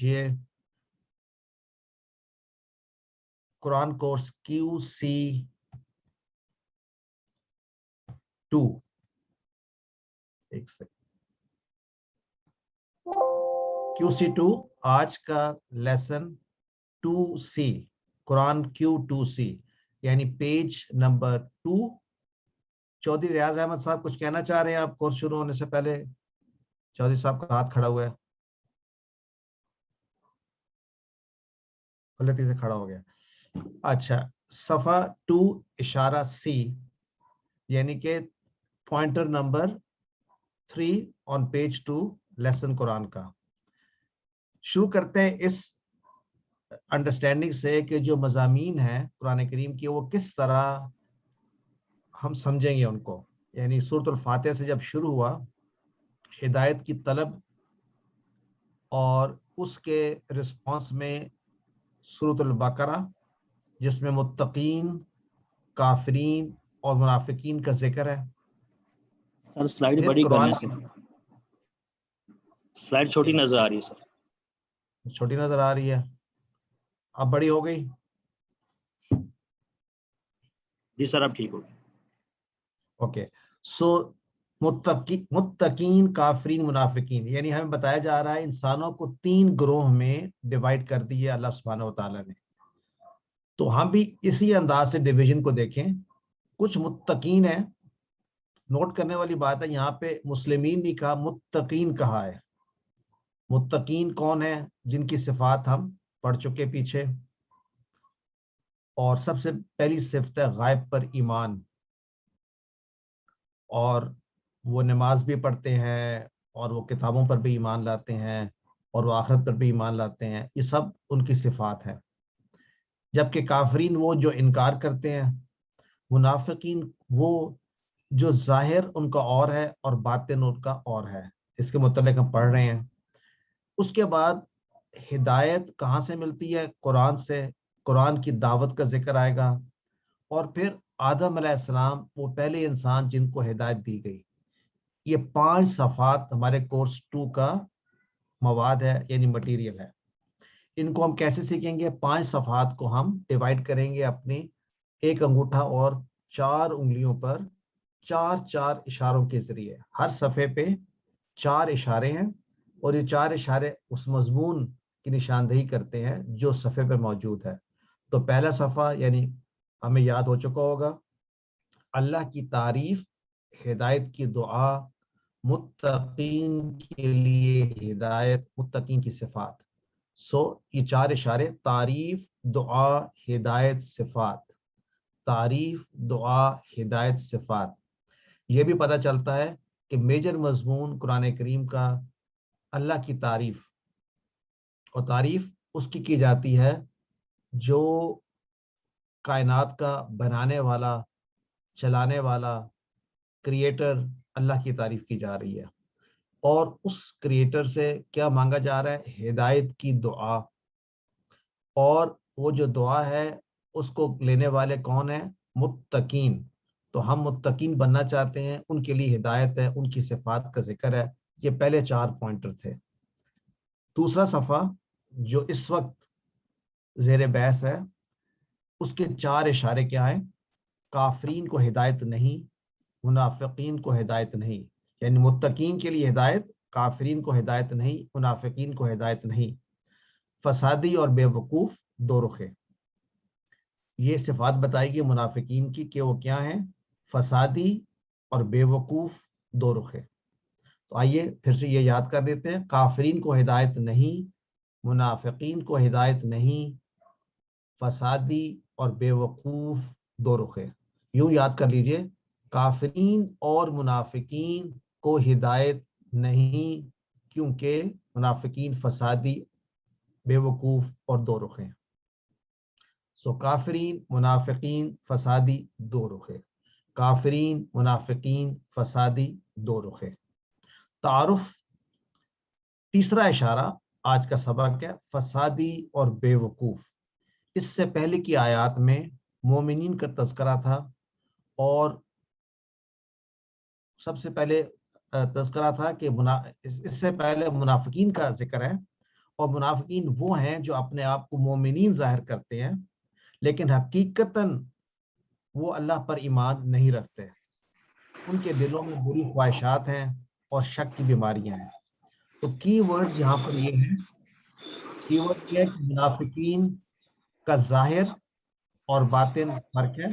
یہ قرآن course QC2 QC2 آج کا لیسن 2C قرآن Q2C یعنی پیج نمبر 2. چودھری ریاض احمد صاحب کچھ کہنا چاہ رہے ہیں آپ کورس شروع ہونے سے پہلے؟ چودھری صاحب کا ہاتھ کھڑا ہوا ہے, غلطی سے کھڑا ہو گیا. اچھا, صفحہ 2 اشارہ C یعنی کہ پوائنٹر نمبر 3 آن پیج 2 لیسن قرآن کا. شروع کرتے ہیں اس انڈرسٹینڈنگ سے کہ جو مضامین ہیں قرآن کریم کی وہ کس طرح ہم سمجھیں گے ان کو. یعنی سورۃ الفاتحہ سے جب شروع ہوا ہدایت کی طلب اور اس کے رسپانس میں سورۃ البقرہ جس میں متقین, کافرین اور منافقین کا ذکر ہے. سر سلائیڈ پھر بڑی قرآن کرنے سے سلائیڈ چھوٹی نظر آ رہی ہے سر. چھوٹی نظر آ رہی ہے, اب بڑی ہو گئی. جی سر اب ٹھیک ہو گئی. اوکے, سو متقین, کافرین, منافقین یعنی ہمیں بتایا جا رہا ہے انسانوں کو 3 گروہ میں ڈیوائڈ کر دی ہے اللہ سبحانہ و تعالیٰ نے. تو ہم بھی اسی انداز سے ڈویژن کو دیکھیں. کچھ متقین ہیں, نوٹ کرنے والی بات ہے یہاں پہ مسلمین نہیں کہا, متقین کہا ہے. متقین کون ہیں؟ جن کی صفات ہم پڑھ چکے پیچھے. اور سب سے پہلی صفت ہے غائب پر ایمان, اور وہ نماز بھی پڑھتے ہیں اور وہ کتابوں پر بھی ایمان لاتے ہیں اور وہ آخرت پر بھی ایمان لاتے ہیں. یہ سب ان کی صفات ہیں. جبکہ کافرین وہ جو انکار کرتے ہیں. منافقین وہ جو ظاہر ان کا اور ہے اور باطن ان کا اور ہے. اس کے متعلق ہم پڑھ رہے ہیں. اس کے بعد ہدایت کہاں سے ملتی ہے؟ قرآن سے. قرآن کی دعوت کا ذکر آئے گا. اور پھر آدم علیہ السلام وہ پہلے انسان جن کو ہدایت دی گئی. یہ 5 صفحات ہمارے کورس 2 کا مواد ہے یعنی مٹیریل ہے. ان کو ہم کیسے سیکھیں گے؟ 5 صفحات کو ہم ڈیوائڈ کریں گے اپنی ایک انگوٹھا اور 4 انگلیوں پر 4 اشاروں کے ذریعے. ہر صفحے پہ 4 اشارے ہیں اور یہ 4 اشارے اس مضمون کی نشاندہی کرتے ہیں جو صفحے پہ موجود ہے. تو پہلا صفحہ یعنی ہمیں یاد ہو چکا ہوگا, اللہ کی تعریف, ہدایت کی دعا, متقین کے لیے ہدایت, متقین کی صفات. سو یہ 4 اشارے, تعریف, دعا, ہدایت, صفات. تعریف, دعا, ہدایت, صفات. یہ بھی پتہ چلتا ہے کہ میجر مضمون قرآن کریم کا اللہ کی تعریف, اور تعریف اس کی جاتی ہے جو کائنات کا بنانے والا, چلانے والا, کریٹر اللہ کی تعریف کی جا رہی ہے. اور اس کریٹر سے کیا مانگا جا رہا ہے؟ ہدایت کی دعا. اور وہ جو دعا ہے اس کو لینے والے کون ہیں؟ متقین. تو ہم متقین بننا چاہتے ہیں, ان کے لیے ہدایت ہے, ان کی صفات کا ذکر ہے. یہ پہلے 4 پوائنٹر تھے. دوسرا صفحہ جو اس وقت زیر بحث ہے اس کے 4 اشارے کیا ہیں؟ کافرین کو ہدایت نہیں, منافقین کو ہدایت نہیں. یعنی متقین کے لیے ہدایت, کافرین کو ہدایت نہیں, منافقین کو ہدایت نہیں. فسادی اور بے وقوف 2 رخے. یہ صفات بتائی گئی منافقین کی کہ وہ کیا ہیں؟ فسادی اور بے وقوف 2 رخے. تو آئیے پھر سے یہ یاد کر لیتے ہیں. کافرین کو ہدایت نہیں, منافقین کو ہدایت نہیں, فسادی اور بے وقوف 2 رخے. یوں یاد کر لیجئے, کافرین اور منافقین کو ہدایت نہیں کیونکہ منافقین فسادی, بے وقوف اور 2 رخے. سو کافرین, منافقین, فسادی 2 رخے. کافرین, منافقین, فسادی 2 رخے. تعارف, تیسرا اشارہ آج کا سبق ہے فسادی اور بے وقوف. اس سے پہلے کی آیات میں مومنین کا تذکرہ تھا, اور سب سے پہلے تذکرہ تھا کہ اس سے پہلے منافقین کا ذکر ہے, اور منافقین وہ ہیں جو اپنے آپ کو مومنین ظاہر کرتے ہیں لیکن حقیقتاً وہ اللہ پر ایمان نہیں رکھتے. ان کے دلوں میں بری خواہشات ہیں اور شک کی بیماریاں ہیں. تو کی ورڈز یہاں پر یہ ہیں، کی ورڈ یہ ہے کہ منافقین کا ظاہر اور باطن فرق ہے.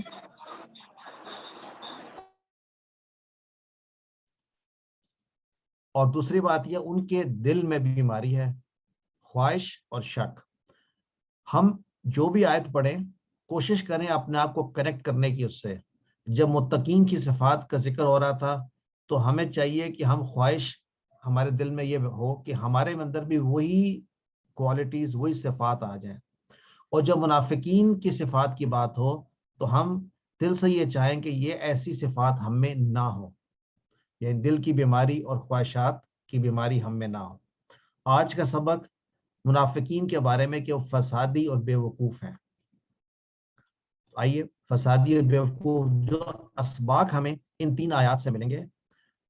اور دوسری بات یہ ان کے دل میں بیماری ہے، خواہش اور شک. ہم جو بھی آیت پڑھیں کوشش کریں اپنے آپ کو کنیکٹ کرنے کی اس سے. جب متقین کی صفات کا ذکر ہو رہا تھا تو ہمیں چاہیے کہ ہم خواہش ہمارے دل میں یہ ہو کہ ہمارے اندر بھی وہی کوالٹیز وہی صفات آ جائیں. اور جب منافقین کی صفات کی بات ہو تو ہم دل سے یہ چاہیں کہ یہ ایسی صفات ہم میں نہ ہو، یعنی دل کی بیماری اور خواہشات کی بیماری ہم میں نہ ہو. آج کا سبق منافقین کے بارے میں کہ وہ فسادی اور بے وقوف ہیں. آئیے فسادی اور بے وقوف جو اسباق ہمیں ان 3 آیات سے ملیں گے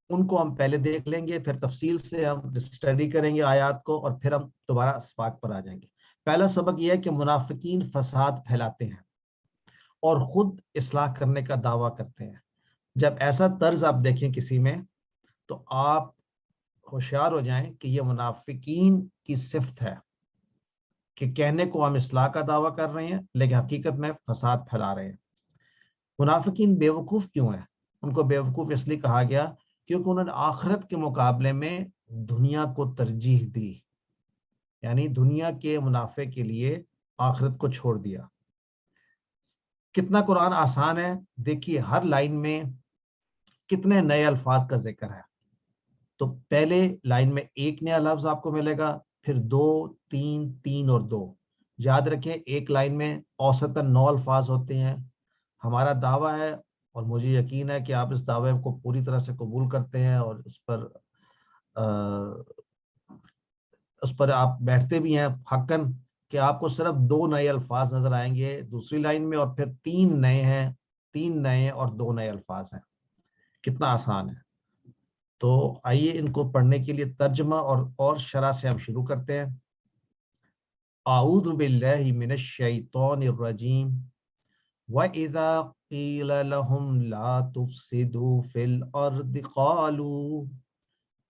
ان کو ہم پہلے دیکھ لیں گے، پھر تفصیل سے ہم اسٹڈی کریں گے آیات کو اور پھر ہم دوبارہ اسباق پر آ جائیں گے. پہلا سبق یہ ہے کہ منافقین فساد پھیلاتے ہیں اور خود اصلاح کرنے کا دعویٰ کرتے ہیں. جب ایسا طرز آپ دیکھیں کسی میں تو آپ ہوشیار ہو جائیں کہ یہ منافقین کی صفت ہے کہ کہنے کو ہم اصلاح کا دعویٰ کر رہے ہیں لیکن حقیقت میں فساد پھیلا رہے ہیں. منافقین بے وقوف کیوں ہیں؟ ان کو بے وقوف اس لیے کہا گیا کیونکہ انہوں نے آخرت کے مقابلے میں دنیا کو ترجیح دی، یعنی دنیا کے منافع کے لیے آخرت کو چھوڑ دیا. کتنا قرآن آسان ہے، دیکھیے ہر لائن میں کتنے نئے الفاظ کا ذکر ہے. تو پہلے لائن میں ایک نیا لفظ آپ کو ملے گا، پھر 2 3 3 اور 2. یاد رکھیں ایک لائن میں اوسطاً 9 الفاظ ہوتے ہیں. ہمارا دعویٰ ہے اور مجھے یقین ہے کہ آپ اس دعوے کو پوری طرح سے قبول کرتے ہیں اور اس پر آپ بیٹھتے بھی ہیں حقاً کہ آپ کو صرف 2 نئے الفاظ نظر آئیں گے دوسری لائن میں اور پھر 3 نئے ہیں، 3 نئے اور 2 نئے الفاظ ہیں. کتنا آسان ہے. تو آئیے ان کو پڑھنے کے لیے ترجمہ اور شرح سے ہم شروع کرتے ہیں. اعوذ باللہ من الشیطان الرجیم وَإِذَا قِيلَ لَهُمْ لَا تُفْسِدُوا فِي الْأَرْضِ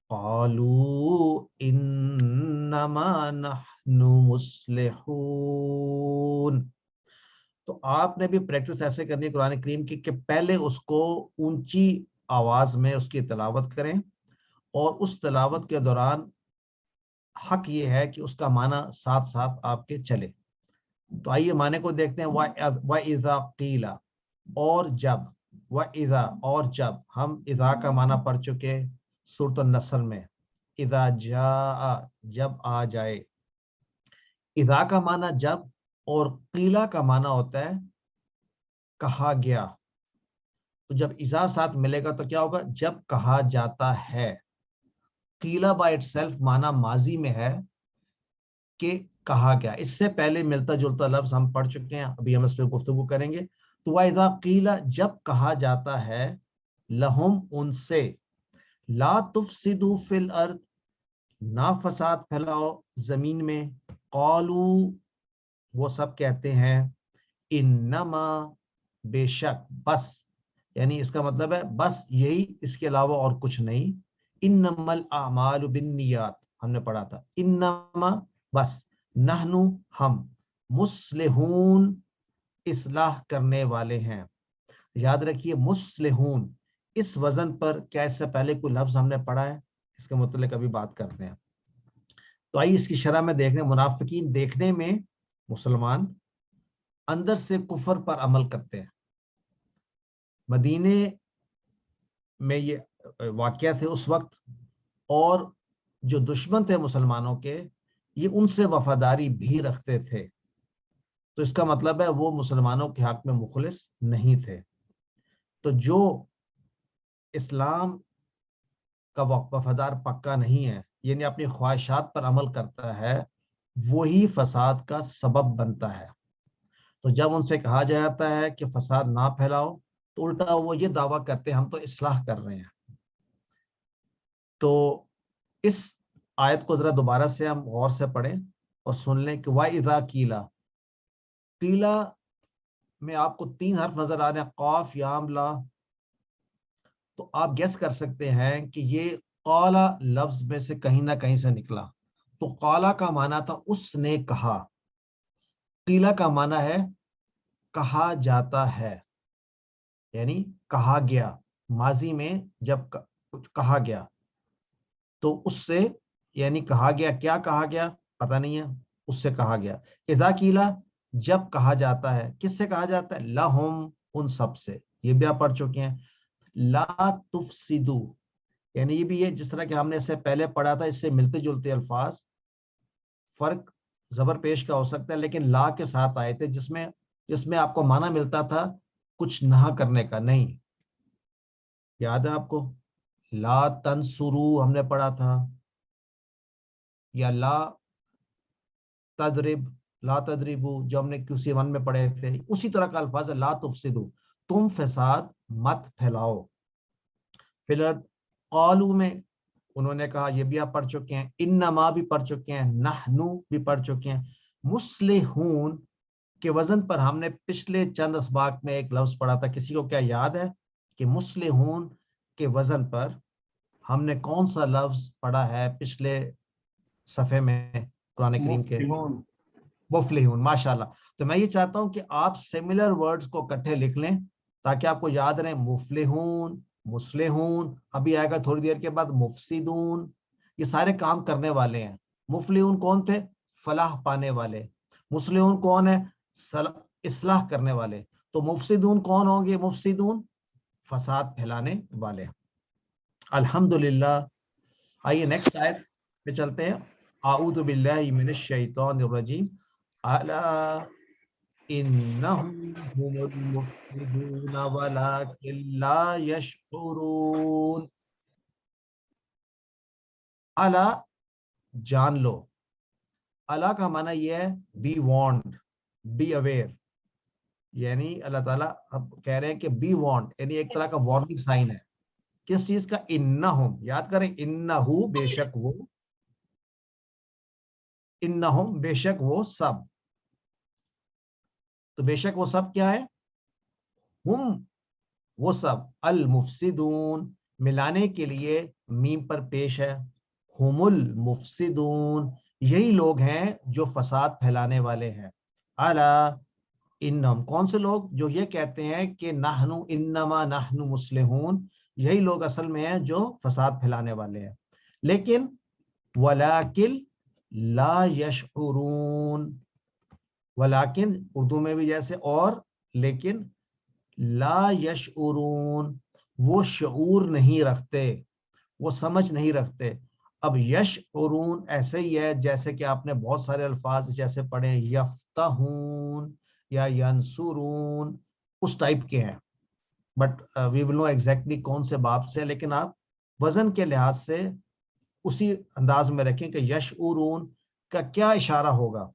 قَالُوا إِنَّمَا نَحْنُ مُصْلِحُونَ. تو آپ نے بھی پریکٹس ایسے کرنی ہے قرآن کریم کی کہ پہلے اس کو اونچی آواز میں اس کی تلاوت کریں اور اس تلاوت کے دوران حق یہ ہے کہ اس کا معنی ساتھ ساتھ آپ کے چلے. تو آئیے معنی کو دیکھتے ہیں. وَإِذَا قِيلَ اور جب، وَإِذَا اور جب. ہم اذا کا معنی پڑھ چکے سورۃ النصر میں. اذا جاء جب آ جائے. اذا کا معنی جب اور قیلا کا معنی ہوتا ہے کہا گیا. تو جب اذا ساتھ ملے گا تو کیا ہوگا؟ جب کہا جاتا ہے. قیلا بائی اٹ سیلف معنی ماضی میں ہے کہ کہا گیا. اس سے پہلے ملتا جلتا لفظ ہم پڑھ چکے ہیں، ابھی ہم اس پہ گفتگو کریں گے. تو وَإِذَا قِيلَ جب کہا جاتا ہے لہم ان سے، لا تفسدوا فی الارض نہ فساد پھیلاؤ زمین میں. قالوا وہ سب کہتے ہیں انما بے شک، بس یعنی اس کا مطلب ہے بس یہی، اس کے علاوہ اور کچھ نہیں. انما الاعمال بالنیات ہم نے پڑھا تھا. انما بس، نحنو ہم، مصلحون اصلاح کرنے والے ہیں. یاد رکھیے مصلحون اس وزن پر کیا اس سے پہلے کوئی لفظ ہم نے پڑھا ہے؟ اس کے متعلق ابھی بات کرتے ہیں. تو آئیے اس کی شرح میں دیکھنے. منافقین دیکھنے میں مسلمان، اندر سے کفر پر عمل کرتے ہیں. مدینے میں یہ واقعہ تھے اس وقت، اور جو دشمن تھے مسلمانوں کے یہ ان سے وفاداری بھی رکھتے تھے. تو اس کا مطلب ہے وہ مسلمانوں کے حق میں مخلص نہیں تھے. تو جو اسلام کا وفادار پکا نہیں ہے، یعنی اپنی خواہشات پر عمل کرتا ہے، وہی فساد کا سبب بنتا ہے. تو جب ان سے کہا جاتا ہے کہ فساد نہ پھیلاؤ تو الٹا وہ یہ دعویٰ کرتے ہیں ہم تو اصلاح کر رہے ہیں. تو اس آیت کو ذرا دوبارہ سے ہم غور سے پڑھیں. اور سن لیں کہ وَإِذَا قِيلَ، قیلا میں آپ کو 3 حرف نظر آ رہے ہیں، قاف یام لا، تو آپ گیس کر سکتے ہیں کہ یہ قالا لفظ میں سے کہیں نہ کہیں سے نکلا. تو قالا کا معنی تھا اس نے کہا، قیلا کا معنی ہے کہا جاتا ہے، یعنی کہا گیا، ماضی میں جب کچھ کہا گیا تو اس سے، یعنی کہا گیا، کیا کہا گیا پتہ نہیں ہے، اس سے کہا گیا. اذا قیلا، جب کہا جاتا ہے، کس سے کہا جاتا ہے؟ لہم، ان سب سے. یہ بھی آپ پڑھ چکے ہیں. لا تفسدو، یعنی یہ بھی ہے جس طرح کہ ہم نے اس سے پہلے پڑھا تھا، اس سے ملتے جلتے الفاظ، فرق زبر پیش کا ہو سکتا ہے لیکن لا کے ساتھ آئے تھے، جس میں آپ کو معنی ملتا تھا کچھ نہ کرنے کا. نہیں، یاد ہے آپ کو؟ لا تنصرو ہم نے پڑھا تھا، یا لا تدرب، لا تدربو جو ہم نے QC 1 میں پڑھے تھے، اسی طرح کا الفاظ ہے لا تفسدو، تم فساد مت پھیلاؤ. فی الحال قالو میں انہوں نے کہا، یہ بھی آپ پڑھ چکے ہیں. انما بھی پڑھ چکے ہیں، نحنو بھی پڑھ چکے ہیں. مصلحون کے وزن پر ہم نے پچھلے چند اسباق میں ایک لفظ پڑھا تھا، کسی کو کیا یاد ہے کہ مصلحون کے وزن پر ہم نے کون سا لفظ پڑھا ہے پچھلے صفحے میں قرآن کریم کے؟ مفلحون. ماشاءاللہ. تو میں یہ چاہتا ہوں کہ آپ سملر ورڈز کو اکٹھے لکھ لیں تاکہ آپ کو یاد رہے. مفلحون، مصلحون، ابھی آئے گا تھوڑی دیر کے بعد مفسدون، یہ سارے کام کرنے والے ہیں. مفلحون کون تھے؟ فلاح پانے والے. مصلحون کون ہے؟ اصلاح کرنے والے. تو مفسدون کون ہوں گے؟ مفسدون فساد پھیلانے والے. الحمدللہ. آئیے نیکسٹ آیت پہ چلتے ہیں. اعوذ باللہ من الشیطان الرجیم. الا انہم هم المفسدون ولکن لا یشعرون. الا، جان لو. الا کا معنی یہ ہے بی وارنڈ، بی اویئر. یعنی اللہ تعالیٰ اب کہہ رہے ہیں کہ بی وارنڈ، یعنی ایک طرح کا وارننگ سائن ہے. کس چیز کا؟ انہم، یاد کریں، انہو بے شک وہ، انہم بے شک وہ سب. تو بے شک وہ سب کیا ہے؟ ہم، وہ سب، المفسدون ملانے کے لیے میم پر پیش ہے. ہم المفسدون، یہی لوگ ہیں جو فساد پھیلانے والے ہیں. الا انہم، کون سے لوگ؟ جو یہ کہتے ہیں کہ نحنو انما نحنو مصلحون، یہی لوگ اصل میں ہیں جو فساد پھیلانے والے ہیں. لیکن ولیکن لا یشعرون، ولیکن اردو میں بھی جیسے اور، لیکن لا یشعرون، وہ شعور نہیں رکھتے، وہ سمجھ نہیں رکھتے. اب یشعرون ایسے ہی ہے جیسے کہ آپ نے بہت سارے الفاظ جیسے پڑھے، یفتحون یا ینصرون، اس ٹائپ کے ہیں. But we will know exactly کون سے باب سے، لیکن آپ وزن کے لحاظ سے اسی انداز میں رکھیں کہ یشعرون کا کیا اشارہ ہوگا؟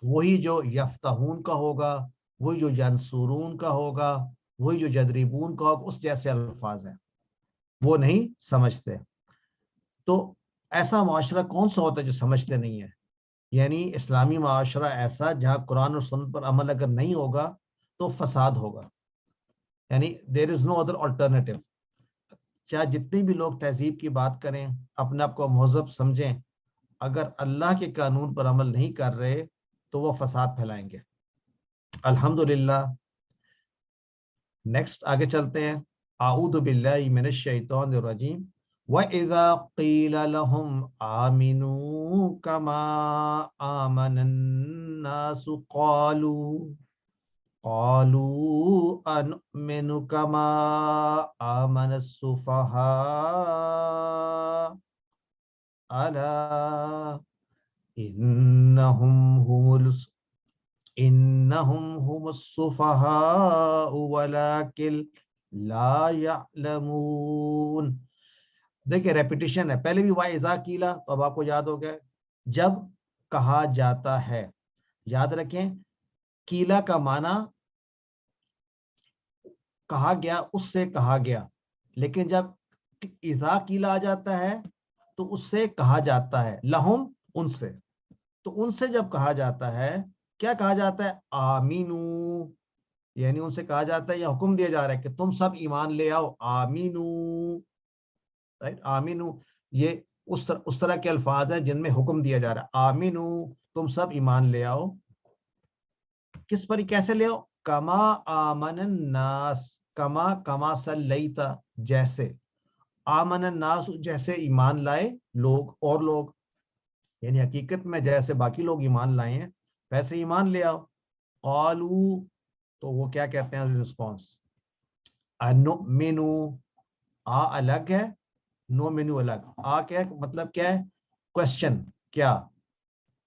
وہی جو یفتحون کا ہوگا، وہی جو ینصرون کا ہوگا، وہی جو یضربون کا ہوگا، اس جیسے الفاظ ہیں، وہ نہیں سمجھتے. تو ایسا معاشرہ کون سا ہوتا ہے جو سمجھتے نہیں ہیں؟ یعنی اسلامی معاشرہ ایسا جہاں قرآن اور سنت پر عمل اگر نہیں ہوگا تو فساد ہوگا. یعنی دیر از نو ادر آلٹرنیٹو. چاہے جتنی بھی لوگ تہذیب کی بات کریں، اپنے آپ کو مہذب سمجھیں، اگر اللہ کے قانون پر عمل نہیں کر رہے تو وہ فساد پھیلائیں گے. الحمدللہ. نیکسٹ آگے چلتے ہیں. اعوذ باللہ من الشیطان الرجیم. وَإِذَا قِيلَ لَهُمْ آمِنُوا كَمَا آمَنَ النَّاسُ قَالُوا أَنُؤْمِنُ كَمَا آمَنَ السُّفَهَاءُ أَلَا إِنَّهُمْ هُمُ السُّفَهَاءُ وَلَكِنْ لَا يَعْلَمُونَ. دیکھیں ریپیٹیشن ہے، پہلے بھی وَإِذَا قِيلَ، تو اب آپ کو یاد ہو گیا جب کہا جاتا ہے. یاد رکھیں قیلا کا معنی کہا گیا، اس سے کہا گیا، لیکن جب اذا قیلا آ جاتا ہے تو اس سے کہا جاتا ہے، لہم ان سے. تو ان سے جب کہا جاتا ہے, کیا کہا جاتا ہے؟ آمینو, یعنی ان سے کہا جاتا ہے یا حکم دیا جا رہا ہے کہ تم سب ایمان لے آؤ, آمینو, رائٹ, آمینو, یہ اس طرح کے الفاظ ہیں جن میں حکم دیا جا رہا ہے, آمینو تم سب ایمان لے آؤ. کس پر, کیسے لے آؤ؟ کما آمن الناس, کما صلیتا, جیسے, آمن الناس, جیسے ایمان لائے لوگ, اور لوگ, یعنی حقیقت میں جیسے باقی لوگ ایمان لائے ہیں ویسے ایمان لے آؤ. قالو, تو وہ کیا کہتے ہیں رسپانس؟ انؤمنو, آ الگ ہے, نؤمنو الگ. آ کیا مطلب کیا ہے؟ کوشچن, کیا,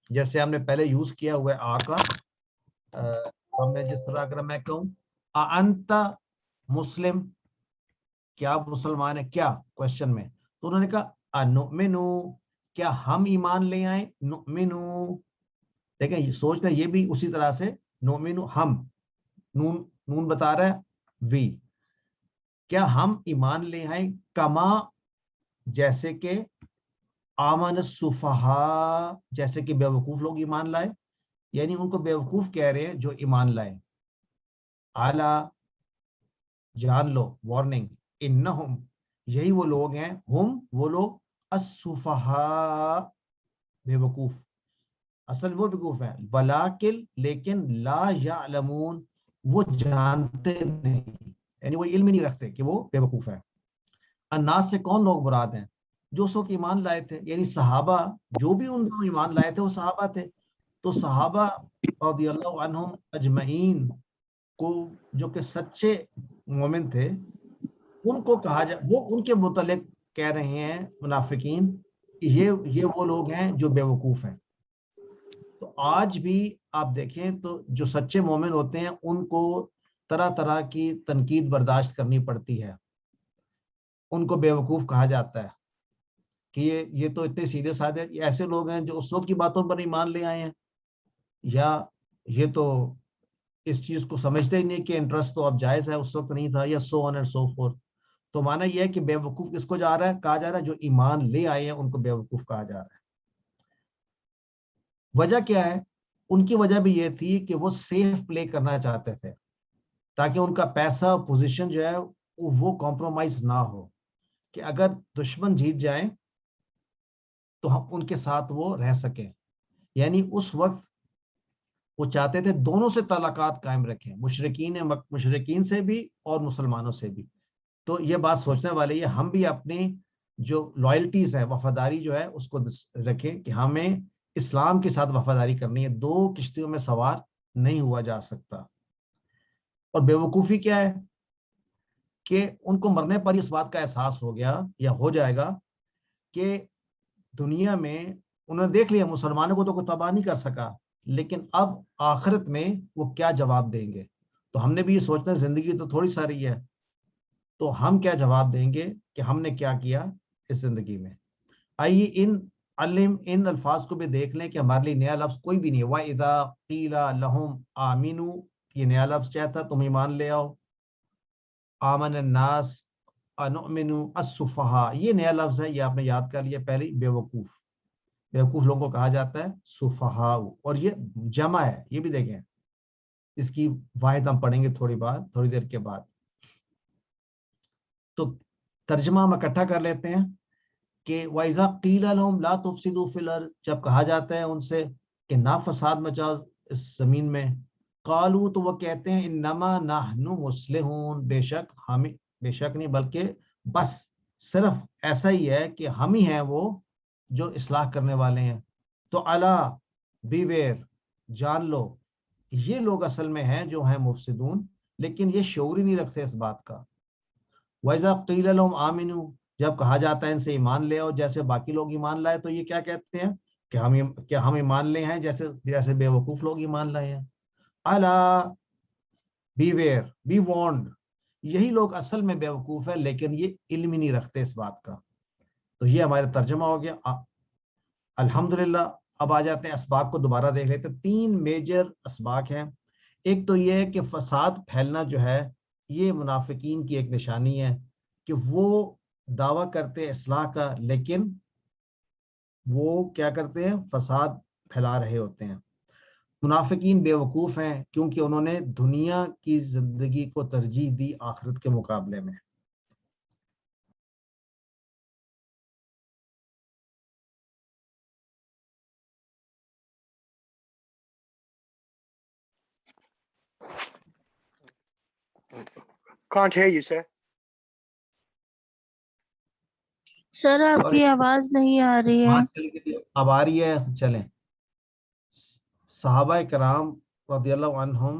جیسے ہم نے پہلے یوز کیا ہوا ہے آ کا, ہم نے جس طرح اگر میں کہوں انت مسلم, کیا مسلمان ہے کیا, کوشچن میں, تو انہوں نے کہا انؤمنو, کیا ہم ایمان لے آئیں, نؤمنو. دیکھیں سوچنا, یہ بھی اسی طرح سے, نؤمنو ہم, نون بتا رہا ہے وی, کیا ہم ایمان لے آئیں, کما, جیسے کہ, آمن السفہاء, جیسے کہ بے وقوف لوگ ایمان لائے, یعنی ان کو بے وقوف کہہ رہے ہیں جو ایمان لائے. اعلیٰ, جان لو, وارننگ, انہم, یہی وہ لوگ ہیں, ہم, وہ لوگ, السفہاء, بے وقوف, اصل وہ بیوقوف ہیں, ولیکن, لیکن, لا یعلمون, وہ جانتے نہیں, یعنی وہ علم نہیں رکھتے کہ وہ بے وقوف ہیں. الناس سے کون لوگ مراد ہیں؟ جو سو ایمان لائے تھے, یعنی صحابہ, جو بھی ان کو ایمان لائے تھے وہ صحابہ تھے. تو صحابہ رضی اللہ عنہم اجمعین کو, جو کہ سچے مومن تھے, ان کو کہا جا, وہ ان کے متعلق کہہ رہے ہیں منافقین کہ یہ وہ لوگ ہیں جو بے وقوف ہیں. تو آج بھی آپ دیکھیں تو جو سچے مومن ہوتے ہیں ان کو طرح طرح کی تنقید برداشت کرنی پڑتی ہے, ان کو بے وقوف کہا جاتا ہے کہ یہ تو اتنے سیدھے سادے ایسے لوگ ہیں جو اس وقت کی باتوں پر ایمان لے آئے ہیں, یا یہ تو اس چیز کو سمجھتے ہی نہیں کہ انٹرسٹ تو اب جائز ہے, اس وقت نہیں تھا, یا سو آن اینڈ سو فورتھ. تو مانا یہ ہے کہ بے وقوف کس کو جا رہا ہے, کہا جا رہا ہے جو ایمان لے آئے ہیں ان کو بے وقوف کہا جا رہا ہے. وجہ کیا ہے؟ ان کی وجہ بھی یہ تھی کہ وہ سیف پلے کرنا چاہتے تھے تاکہ ان کا پیسہ, پوزیشن جو ہے وہ کمپرومائز نہ ہو, کہ اگر دشمن جیت جائیں تو ہم ان کے ساتھ وہ رہ سکیں. یعنی اس وقت وہ چاہتے تھے دونوں سے تعلقات قائم رکھیں, مشرکین سے بھی اور مسلمانوں سے بھی. تو یہ بات سوچنے والی ہے, ہم بھی اپنی جو لائلٹیز ہے, وفاداری جو ہے اس کو رکھیں کہ ہمیں اسلام کے ساتھ وفاداری کرنی ہے, دو کشتیوں میں سوار نہیں ہوا جا سکتا. اور بے وقوفی کیا ہے کہ ان کو مرنے پر اس بات کا احساس ہو گیا یا ہو جائے گا کہ دنیا میں انہوں نے دیکھ لیا مسلمانوں کو تو کوئی تباہ نہیں کر سکا, لیکن اب آخرت میں وہ کیا جواب دیں گے. تو ہم نے بھی یہ سوچنا, زندگی تو تھوڑی ساری ہے, تو ہم کیا جواب دیں گے کہ ہم نے کیا کیا اس زندگی میں. آئیے ان الفاظ کو بھی دیکھ لیں کہ ہمارے لیے نیا لفظ کوئی بھی نہیں ہے. وَإِذَا قِيلَ لَهُمْ آمِنُوا, یہ نیا لفظ کیا تھا, تم ایمان لے آؤ. آمن الناس, انؤمنوا, السفہاء, یہ نیا لفظ ہے, یہ آپ نے یاد کر لیا. پہلے بے وقوف, بے وقوف لوگوں کو کہا جاتا ہے سفہاء, اور یہ جمع ہے, یہ بھی دیکھیں, اس کی واحد ہم پڑھیں گے تھوڑی دیر کے بعد. تو ترجمہ ہم اکٹھا کر لیتے ہیں کہ وَإِذَا قِيلَ لَهُمْ لَا تُفْسِدُوا فِي الْأَرْضِ, جب کہا جاتا ہے ان سے کہ نہ فساد مچاؤ اس زمین میں, قالوا, تو وہ کہتے ہیں انما نحن مصلحون, بے شک نہیں بلکہ بس صرف ایسا ہی ہے کہ ہم ہی ہیں وہ جو اصلاح کرنے والے ہیں. تو الا, بی ویئر, جان لو, یہ لوگ اصل میں ہیں جو ہیں مفسدون, لیکن یہ شعور ہی نہیں رکھتے اس بات کا. وَإِذَا قِيلَ لَهُمْ آمِنُوا, جب کہا جاتا ہے ان سے ایمان لے آؤ جیسے باقی لوگ ایمان لائے, تو یہ کیا کہتے ہیں کہ ہم ایمان لے ہیں جیسے بے وقوف لوگ ایمان لائے ہیں. الا, بی ویئر, بی وارنڈ, یہی لوگ اصل میں بے وقوف ہے لیکن یہ علم ہی نہیں رکھتے اس بات کا. تو یہ ہمارا ترجمہ ہو گیا. الحمدللہ. اب آ جاتے ہیں اسباق کو دوبارہ دیکھ لیتے ہیں. 3 میجر اسباق ہیں. ایک تو یہ ہے کہ فساد پھیلنا جو ہے یہ منافقین کی ایک نشانی ہے کہ وہ دعویٰ کرتے اصلاح کا, لیکن وہ کیا کرتے ہیں, فساد پھیلا رہے ہوتے ہیں. منافقین بیوقوف ہیں کیونکہ انہوں نے دنیا کی زندگی کو ترجیح دی آخرت کے مقابلے میں. Can't hear you, sir. سر آپ کی آواز نہیں آ رہی ہے. اب آ رہی ہے. چلیں. صحابہ کرام رضی اللہ عنہم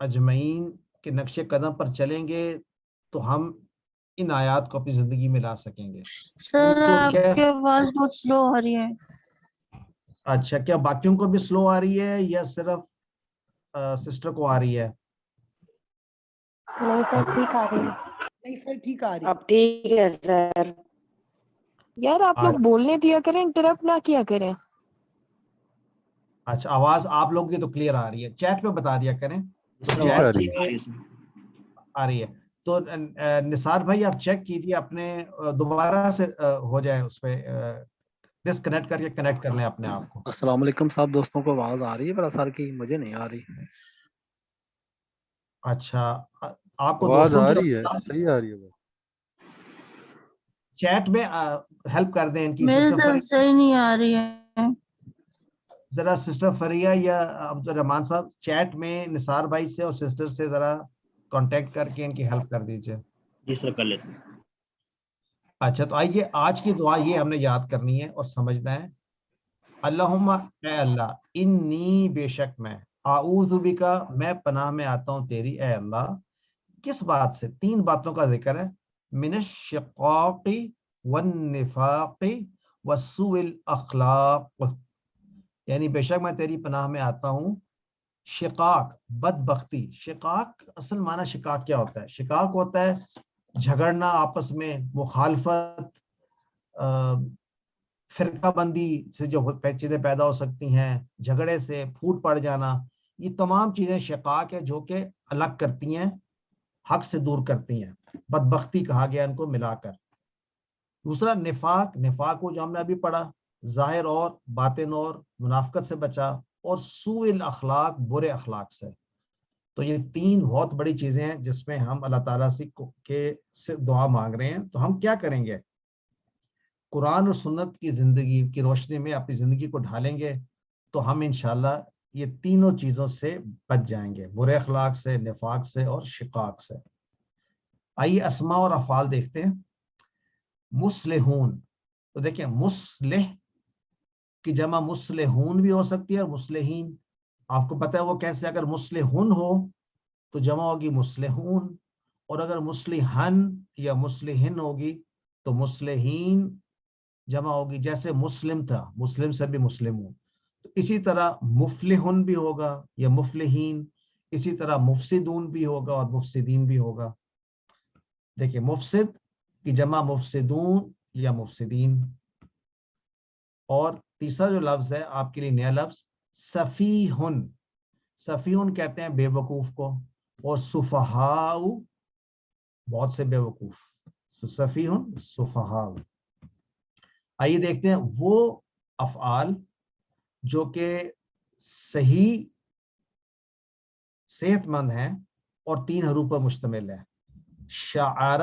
اجمعین کے نقش قدم پر چلیں گے تو ہم ان آیات کو اپنی زندگی میں لا سکیں گے. سر تو آپ کیا کی آواز بہت سلو آ رہی ہے. اچھا کیا باقیوں کو بھی سلو آ رہی ہے یا صرف سسٹر کو آ رہی ہے؟ نہیں سر ٹھیک آ رہی ہے. نہیں سر ٹھیک آ رہی ہے. اب ٹھیک ہے سر. یار آپ لوگ بولنے دیا کریں, انٹرپٹ نہ کیا کریں. اچھا آواز آپ لوگوں کی تو کلیئر آ رہی ہے, چیٹ میں بتا دیا کریں. سر چیٹ آواز میں ٹھیک آ رہی ہے سر. آ رہی ہے تو نثار بھائی آپ چیک کیجئے اپنے دوبارہ سے ہو جائے اس پہ ڈسکنیکٹ کر کے کنیکٹ کر لیں اپنے آپ کو. السلام علیکم صاحب, دوستوں کو آواز آ رہی ہے بڑا سر کی؟ مجھے نہیں آ رہی. اچھا آپ کو آواز دوستوں آ کی رہی ہے, صحیح آ رہی ہے. چیٹ میں ہیلپ کر دیں ان کی میرے سسٹر طرف فریہ, صحیح نہیں آ رہی ہے. ذرا سسٹر فریہ یا عبد الرحمان صاحب چیٹ میں نثار بھائی سے اور سسٹر سے ذرا کانٹیکٹ کر کے ان کی ہیلپ کر دیجئے. جی سر کر لیتے ہیں. اچھا تو آئیے آج کی دعا یہ ہم نے یاد کرنی ہے اور سمجھنا ہے. اللہم اے اللہ, انی بے شک میں, اعوذ بکا میں پناہ میں آتا ہوں تیری اے اللہ. کس بات سے؟ 3 باتوں کا ذکر ہے. من الشقاق والنفاق وسوء الاخلاق, یعنی بے شک میں تیری پناہ میں آتا ہوں شقاق بدبختی. شقاق اصل معنی شقاق کیا ہوتا ہے؟ شقاق ہوتا ہے جھگڑنا آپس میں, مخالفت, فرقہ بندی سے جو چیزیں پیدا ہو سکتی ہیں, جھگڑے سے پھوٹ پڑ جانا, یہ تمام چیزیں شقاق ہے جو کہ الگ کرتی ہیں, حق سے دور کرتی ہیں. بدبختی کہا گیا ان کو ملا کر. دوسرا نفاق, نفاق کو جو ہم نے ابھی پڑھا, ظاہر اور باطن اور منافقت سے بچا, اور سوء الاخلاق برے اخلاق سے. تو یہ 3 بہت بڑی چیزیں ہیں جس میں ہم اللہ تعالیٰ سے دعا مانگ رہے ہیں. تو ہم کیا کریں گے؟ قرآن اور سنت کی زندگی کی روشنی میں اپنی زندگی کو ڈھالیں گے تو ہم انشاءاللہ یہ تینوں چیزوں سے بچ جائیں گے, برے اخلاق سے, نفاق سے اور شقاق سے. آئیے اسماء اور افعال دیکھتے ہیں. مصلحون, تو دیکھیں مصلح کی جمع مصلحون بھی ہو سکتی ہے اور مصلحین. آپ کو پتہ ہے وہ کیسے؟ اگر مصلحون ہو تو جمع ہوگی مصلحون, اور اگر مصلحن یا مصلحن ہوگی تو مصلحین جمع ہوگی. جیسے مسلم تھا, مسلم سے بھی مسلم ہوں. تو اسی طرح مفلحن بھی ہوگا یا مفلحین, اسی طرح مفسدون بھی ہوگا اور مفسدین بھی ہوگا. دیکھیں مفسد کی جمع مفسدون یا مفسدین. اور تیسرا جو لفظ ہے آپ کے لیے نیا لفظ سفیہن. سفیہن کہتے ہیں بے وقوف کو, اور سفہاء بہت سے بے وقوف. سفیہن سفہاء. آئیے دیکھتے ہیں وہ افعال جو کہ صحیح صحت مند ہیں اور 3 حروف پر مشتمل ہے. شعر,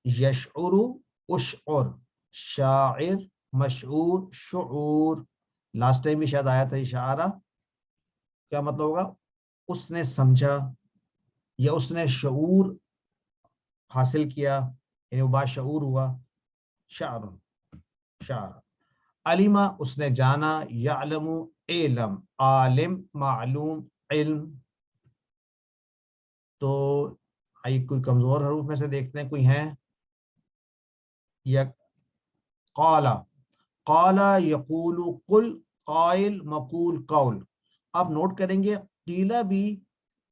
یشعر, اشعر. شاعر, مشعور, شعور. لاسٹ ٹائم بھی شاید آیا تھا یہ شعرہ, کیا مطلب ہوگا؟ اس نے سمجھا یا اس نے شعور حاصل کیا, یعنی وہ باشعور ہوا. شعر, شعر. علمہ, اس نے جانا. یعلم, علم. عالم, معلوم, علم. تو آئیے کوئی کمزور حروف میں سے دیکھتے ہیں, کوئی ہیں؟ یا قال, قال یقول, قل, قائل, مقول, قول. آپ نوٹ کریں گے قیلہ بھی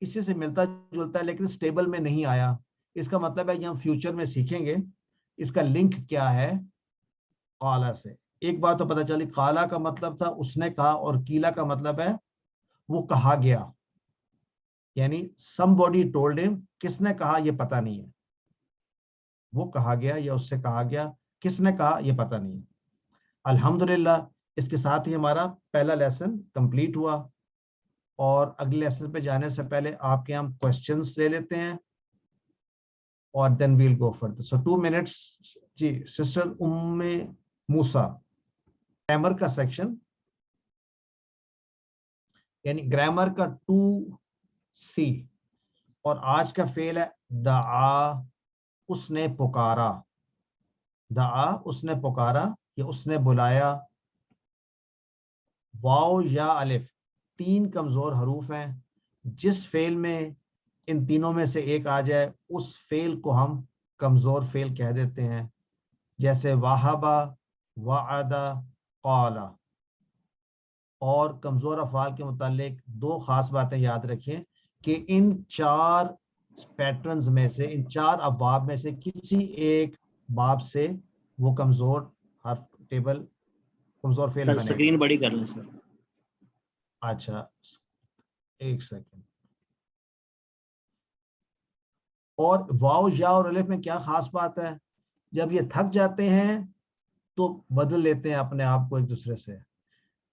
اسی سے ملتا جلتا ہے لیکن سٹیبل میں نہیں آیا. اس کا مطلب ہے یہ ہم فیوچر میں سیکھیں گے اس کا لنک کیا ہے قالہ سے. ایک بات تو پتہ چلی, قالہ کا مطلب تھا اس نے کہا, اور قیلہ کا مطلب ہے وہ کہا گیا, یعنی somebody told him. کس نے کہا یہ پتہ نہیں ہے, وہ کہا گیا یا اس سے کہا گیا, کس نے کہا یہ پتہ نہیں ہے. الحمدللہ اس کے ساتھ ہی ہمارا پہلا لیسن کمپلیٹ ہوا، اور اگلے لیسن پہ جانے سے پہلے آپ کے ہم کوشچنس لے لیتے ہیں اور دین ویل گو فردر. سو 2 منٹس. جی سسٹر موسیٰ، گرامر کا سیکشن یعنی گرامر کا 2C، اور آج کا فعل ہے دعا، اس نے پکارا. دعا اس نے پکارا یا اس نے بلایا. واو یا الف 3 کمزور حروف ہیں. جس فعل میں ان تینوں میں سے ایک آ جائے اس فعل کو ہم کمزور فعل کہہ دیتے ہیں، جیسے وہبا، وعدہ، قالا. اور کمزور افعال کے متعلق 2 خاص باتیں یاد رکھیں کہ ان 4 پیٹرنز میں سے، ان 4 ابواب میں سے کسی ایک باب سے وہ کمزور حرف ٹیبل کمزور فعل سر بنے گا. اسکرین بڑی کر لیں سر. اچھا ایک سیکنڈ. اور واو یا اور الف میں کیا خاص بات ہے، جب یہ تھک جاتے ہیں تو بدل لیتے ہیں اپنے آپ کو ایک دوسرے سے،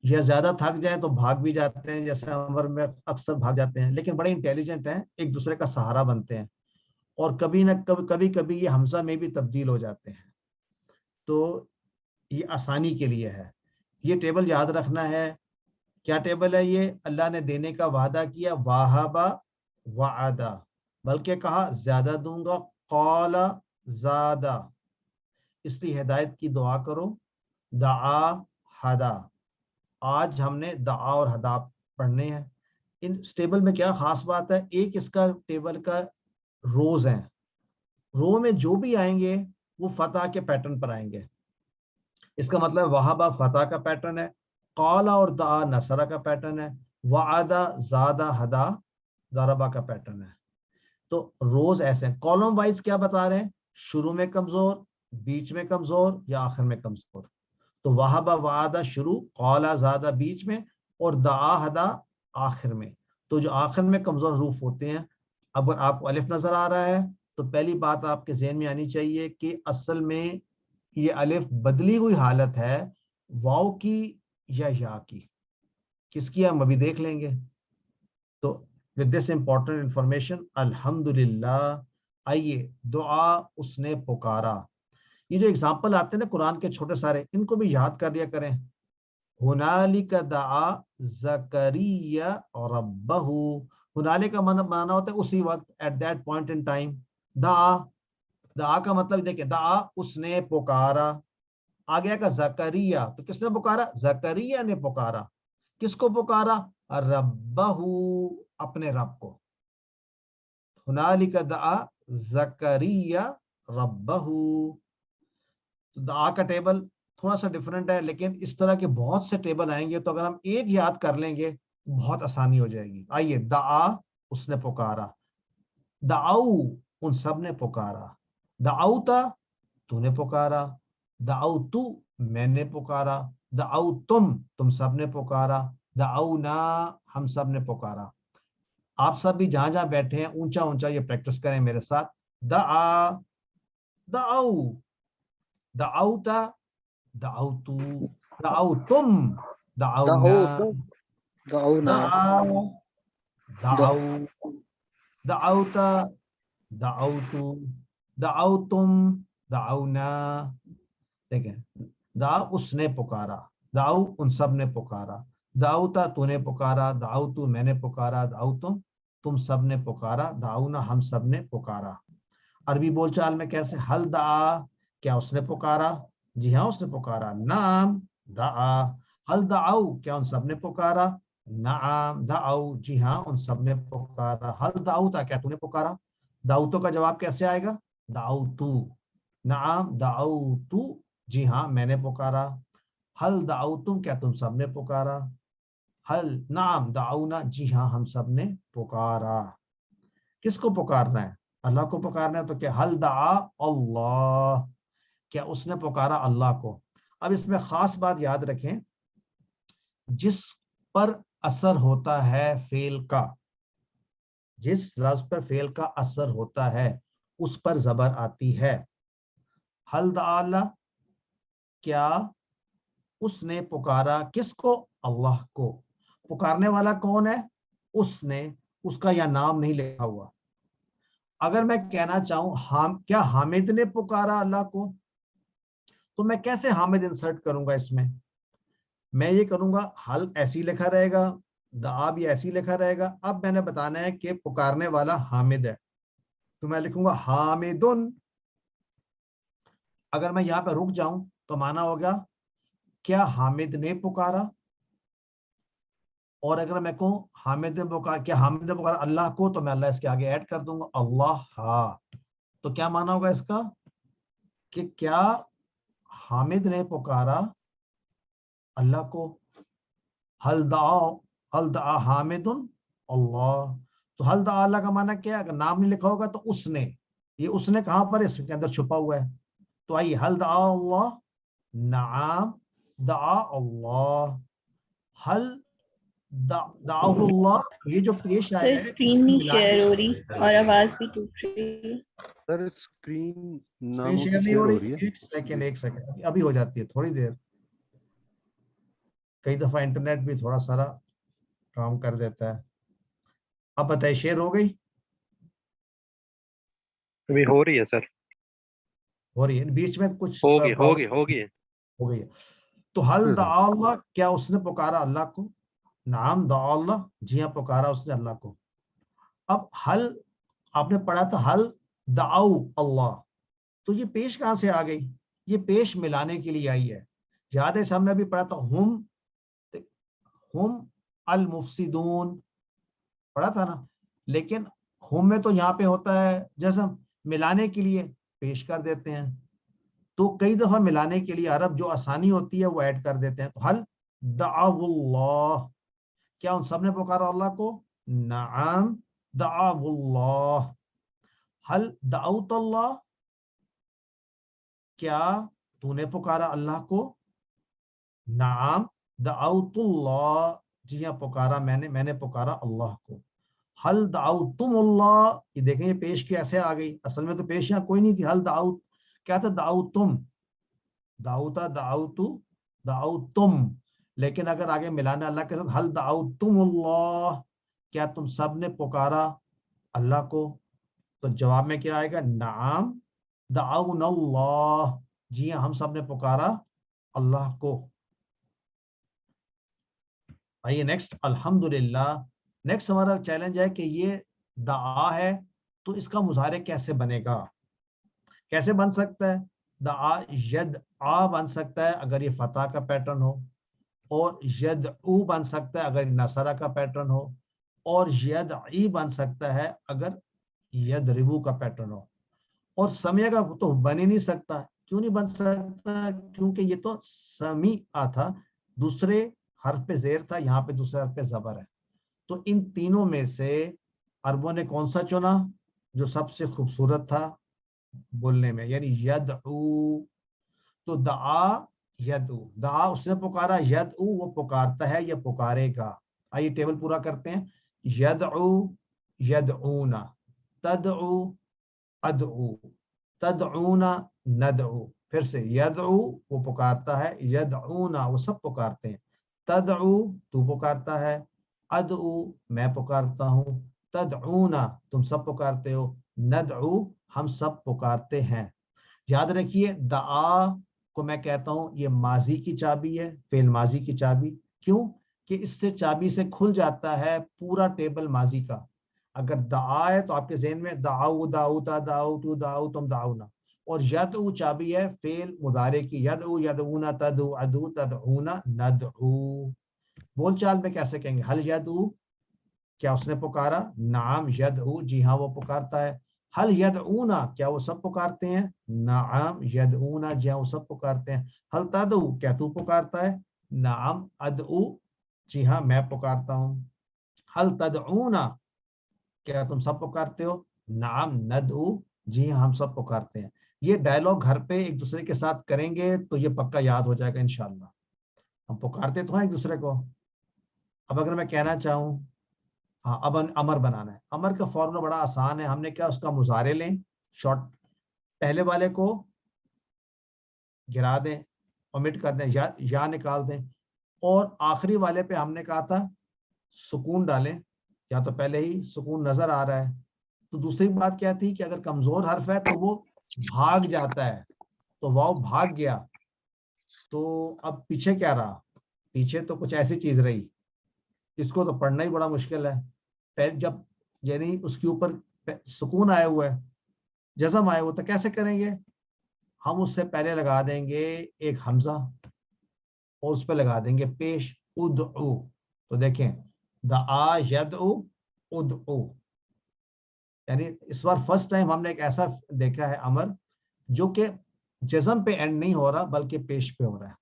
یا زیادہ تھک جائیں تو بھاگ بھی جاتے ہیں، جیسے عمر میں اکثر بھاگ جاتے ہیں، لیکن بڑے انٹیلیجنٹ ہیں، ایک دوسرے کا سہارا بنتے ہیں، اور کبھی نہ کبھی یہ حمزہ میں بھی تبدیل ہو جاتے ہیں. تو یہ آسانی کے لیے ہے. یہ ٹیبل یاد رکھنا ہے. کیا ٹیبل ہے یہ؟ اللہ نے دینے کا وعدہ کیا، واہبا وعدہ، بلکہ کہا زیادہ دوں گا، قال زادہ. اس لیے ہدایت کی دعا کرو. دعا، ہدا. آج ہم نے دعا اور ہدا پڑھنے ہیں. ان ٹیبل میں کیا خاص بات ہے، ایک اس کا ٹیبل کا روز ہیں، رو میں جو بھی آئیں گے وہ فتح کے پیٹرن پر آئیں گے. اس کا مطلب وہابہ فتح کا پیٹرن ہے، قالا اور دعا نصرہ کا پیٹرن ہے، وعدہ، زادہ، ہدا ضربہ کا پیٹرن ہے. تو روز ایسے ہیں. کالم وائز کیا بتا رہے ہیں، شروع میں کمزور، بیچ میں کمزور یا آخر میں کمزور. تو وہابہ وعدہ شروع، قالا زادہ بیچ میں، اور دعا ہدا آخر میں. تو جو آخر میں کمزور حروف ہوتے ہیں، اگر آپ کو الف نظر آ رہا ہے تو پہلی بات آپ کے ذہن میں آنی چاہیے کہ اصل میں یہ الف بدلی ہوئی حالت ہے واو کی یا یا کی. کس کی ہم ابھی دیکھ لیں گے. تو with this important information الحمدللہ، آئیے دعا اس نے پکارا. یہ جو اگزامپل آتے ہیں نا قرآن کے چھوٹے سارے، ان کو بھی یاد کر لیا کریں. ہنالک دعا زکریا ربہ. ہنالک کا معنی ہوتا ہے اسی وقت، at that point in time. دعا، دعا کا مطلب دیکھیں، دعا اس نے پکارا. آگے کا زکریا، تو کس نے پکارا؟ زکریا نے پکارا. کس کو پکارا؟ ربہ، اپنے رب کو. ہنالک دعا زکریا ربہ. تو دعا کا ٹیبل تھوڑا سا ڈیفرنٹ ہے، لیکن اس طرح کے بہت سے ٹیبل آئیں گے، تو اگر ہم ایک یاد کر لیں گے بہت آسانی ہو جائے گی. آئیے دعا اس نے پکارا، دعاؤ ان سب نے پکارا، دعوتا تو نے پکارا، دعوتو میں نے پکارا، دعوتم تم سب نے پکارا، دعونا ہم سب نے پکارا. آپ سب بھی جہاں جہاں بیٹھے ہیں اونچا اونچا یہ پریکٹس کریں میرے ساتھ. دعا، دعو، دعوتا، دعوتو، دعوتم، دعونا، دعونا، دعا، دعو، دعوتا، دعوتو، دعوتم، دعونا. دیکھیں، دعا اس نے پکارا، دعو ان سب نے پکارا، دعوتا تو نے پکارا، دعوتو میں نے پکارا، دعوتم تم سب نے پکارا، دعونا ہم سب نے پکارا. عربی بول چال میں کیسے؟ حل دعا، کیا اس نے پکارا؟ جی ہاں اس نے پکارا. نعم دعا. حل دعو، کیا ان سب نے پکارا؟ نعم دعو، جی ہاں ان سب نے پکارا. حل دعوتا، کیا تو نے پکارا؟ دعوتو کا جواب کیسے آئے گا؟ دعوتو. نعم دعوتو، جی ہاں میں نے پکارا. حل دعوتم، کیا تم سب نے پکارا؟ حل نعم دعونا، جی ہاں ہم سب نے پکارا. کس کو پکارنا ہے؟ اللہ کو پکارنا ہے. تو کیا حل دعا اللہ، کیا اس نے پکارا اللہ کو. اب اس میں خاص بات یاد رکھیں، جس پر اثر ہوتا ہے فعل کا، جس لفظ پر فعل کا اثر ہوتا ہے اس پر زبر آتی ہے. حل دعا اللہ، کیا اس نے پکارا کس کو؟ اللہ کو. پکارنے والا کون ہے؟ اس نے، اس کا یا نام نہیں لکھا ہوا. اگر میں کہنا چاہوں کیا حامد نے پکارا اللہ کو، تو میں کیسے حامد انسرٹ کروں گا اس میں یہ کروں گا حل ایسی لکھا رہے گا، دعا بھی ایسی لکھا رہے گا. اب میں نے بتانا ہے کہ پکارنے والا حامد ہے، تو میں لکھوں گا حامدن. اگر میں یہاں پہ رک جاؤں تو مانا ہو گیا کیا حامد نے پکارا. اور اگر میں کہوں حامد نے پکارا، کیا حامد نے پکارا اللہ کو، تو میں اللہ اس کے آگے ایڈ کر دوں گا اللہ. ہاں تو کیا مانا ہوگا اس کا کہ کیا حامد نے پکارا اللہ کو. حل دعا حامد اللہ. تو حل دعا اللہ کا معنی کیا ہے؟ اگر نام نہیں لکھا ہوگا تو اس نے، یہ اس نے کہاں پر اس کے اندر چھپا ہوا ہے. تو آئیے حل دعا اللہ، نعم دعا اللہ. حل دعا اللہ، یہ جو پیش آیا ہے اسکرین نہیں شیئر ہو رہی اور آواز بھی ٹوٹ رہی ہے. سر اسکرین نام شیئر کی نہیں شیئر ہو ہو رہی رہی. ہے. ایک سیکنڈ ابھی ہو جاتی ہے تھوڑی دیر. کئی دفعہ انٹرنیٹ بھی تھوڑا سارا کام کر دیتا ہے. اب بتائیے شیئر ہو گئی؟ ابھی ہو رہی ہے سر. ہو رہی ہے، بیچ میں کچھ ہوگی ہو گئی ہے. تو حل دعا اللہ، کیا اس نے پکارا اللہ کو؟ نعم دعا اللہ، جی ہاں پکارا اس نے اللہ کو. اب حل آپ نے پڑھا تھا حل دعاو اللہ، تو یہ پیش کہاں سے آ گئی؟ یہ پیش ملانے کے لیے آئی ہے. یاد ہے ہم نے ابھی پڑھا تھا ہم المفسدون، پڑھا تھا نا. لیکن ہم میں تو یہاں پہ ہوتا ہے جیسے ملانے کے لیے پیش کر دیتے ہیں، تو کئی دفعہ ملانے کے لیے عرب جو آسانی ہوتی ہے وہ ایڈ کر دیتے ہیں. تو حل دعاو اللہ، کیا ان سب نے پکارا اللہ کو؟ نعم دعاو اللہ. حل دعوت اللہ، کیا تو نے پکارا اللہ کو؟ نعم دعوت اللہ، جی ہاں پکارا میں نے پکارا اللہ کو. حل دعوتم اللہ، یہ دیکھیں یہ پیش کیسے آ گئی، اصل میں تو پیش یہاں کوئی نہیں تھی. حل دعوت کیا تھا؟ دعوتم، دعوتا دعوتو دعوتم. لیکن اگر آگے ملانا اللہ کے ساتھ حل دعوتم اللہ، کیا تم سب نے پکارا اللہ کو، تو جواب میں کیا آئے گا؟ نعم دعونا اللہ، جی ہاں ہم سب نے پکارا اللہ کو. آئیے نیکسٹ الحمدللہ. نیکسٹ ہمارا چیلنج ہے کہ یہ دعا ہے تو اس کا مظاہرے کیسے بنے گا، کیسے بن سکتا ہے؟ دعا یدعا بن سکتا ہے اگر یہ فتح کا پیٹرن ہو، اور یدعو بن سکتا ہے اگر نصرہ کا پیٹرن ہو، اور یدعی بن سکتا ہے اگر یدربو کا پیٹرن ہو. اور سمیع کا تو بن ہی نہیں سکتا. کیوں نہیں بن سکتا؟ کیونکہ یہ تو سمیع تھا، دوسرے حرف پہ زیر تھا، یہاں پہ دوسرے حرف پہ زبر ہے. تو ان تینوں میں سے عربوں نے کون سا چنا جو سب سے خوبصورت تھا بولنے میں، یعنی یدعو. تو دعا یدعو، دعا اس نے پکارا، یدعو وہ پکارتا ہے یا پکارے گا. آئیے ٹیبل پورا کرتے ہیں. یدعو یدعونا، تدعو ادعو، تدعونا ندعو. پھر سے یدعو وہ پکارتا ہے، یدعونا وہ سب پکارتے ہیں، تدعو تو پکارتا ہے، ادعو میں پکارتا ہوں، تدعونا تم سب پکارتے ہو، ندعو ہم سب پکارتے ہیں. یاد رکھیے دعا کو میں کہتا ہوں یہ ماضی کی چابی ہے، فعل ماضی کی چابی. کیوں کہ اس سے چابی سے کھل جاتا ہے پورا ٹیبل ماضی کا. اگر دعا ہے تو آپ کے ذہن میں دعاو دعوتا دعوتو دعوتم دعونا، اور یدعو چابی ہے فعل مضارع کی، یدعو یدعونا تدعو ادعو تدعونا ندعو. بول چال میں کیسے کہیں گے؟ حل یدعو، کیا اس نے پکارا؟ نعم یدعو، جی ہاں وہ پکارتا ہے. حل یدعونا، کیا وہ سب پکارتے ہیں؟ نعم یدعونا، جی ہاں وہ سب پکارتے ہیں. حل تدعو، کیا تو پکارتا ہے؟ نعم ادعو، جی ہاں میں پکارتا ہوں. حل تدعونا، کیا تم سب پکارتے ہو؟ نعم ندعو، جی ہاں ہم سب پکارتے ہیں. یہ ڈائلاگ گھر پہ ایک دوسرے کے ساتھ کریں گے تو یہ پکا یاد ہو جائے گا انشاءاللہ. ہم پکارتے تو ہیں ایک دوسرے کو. اب اگر میں کہنا چاہوں ہاں اب امر بنانا ہے، امر کا فارمولا بڑا آسان ہے. ہم نے کیا اس کا مظاہرے لیں، شارٹ پہلے والے کو گرا دیں، omit کر دیں, یا نکال دیں, اور آخری والے پہ ہم نے کہا تھا سکون ڈالیں, یا تو پہلے ہی سکون نظر آ رہا ہے. تو دوسری بات کیا تھی کہ اگر کمزور حرف ہے تو وہ بھاگ جاتا ہے, تو واو بھاگ گیا, تو اب پیچھے کیا رہا؟ پیچھے تو کچھ ایسی چیز رہی, اس کو تو پڑھنا ہی بڑا مشکل ہے. پہلے جب یعنی اس کے اوپر سکون آیا ہوا ہے, جزم آیا ہوا, تو کیسے کریں گے؟ ہم اس سے پہلے لگا دیں گے ایک حمزہ, اور اس پہ لگا دیں گے پیش ادعو. تو دیکھیں دعا یدعو ادعو, یعنی اس بار فرسٹ ٹائم ہم نے ایک ایسا دیکھا ہے امر جو کہ جزم پہ اینڈ نہیں ہو رہا بلکہ پیش پہ ہو رہا ہے,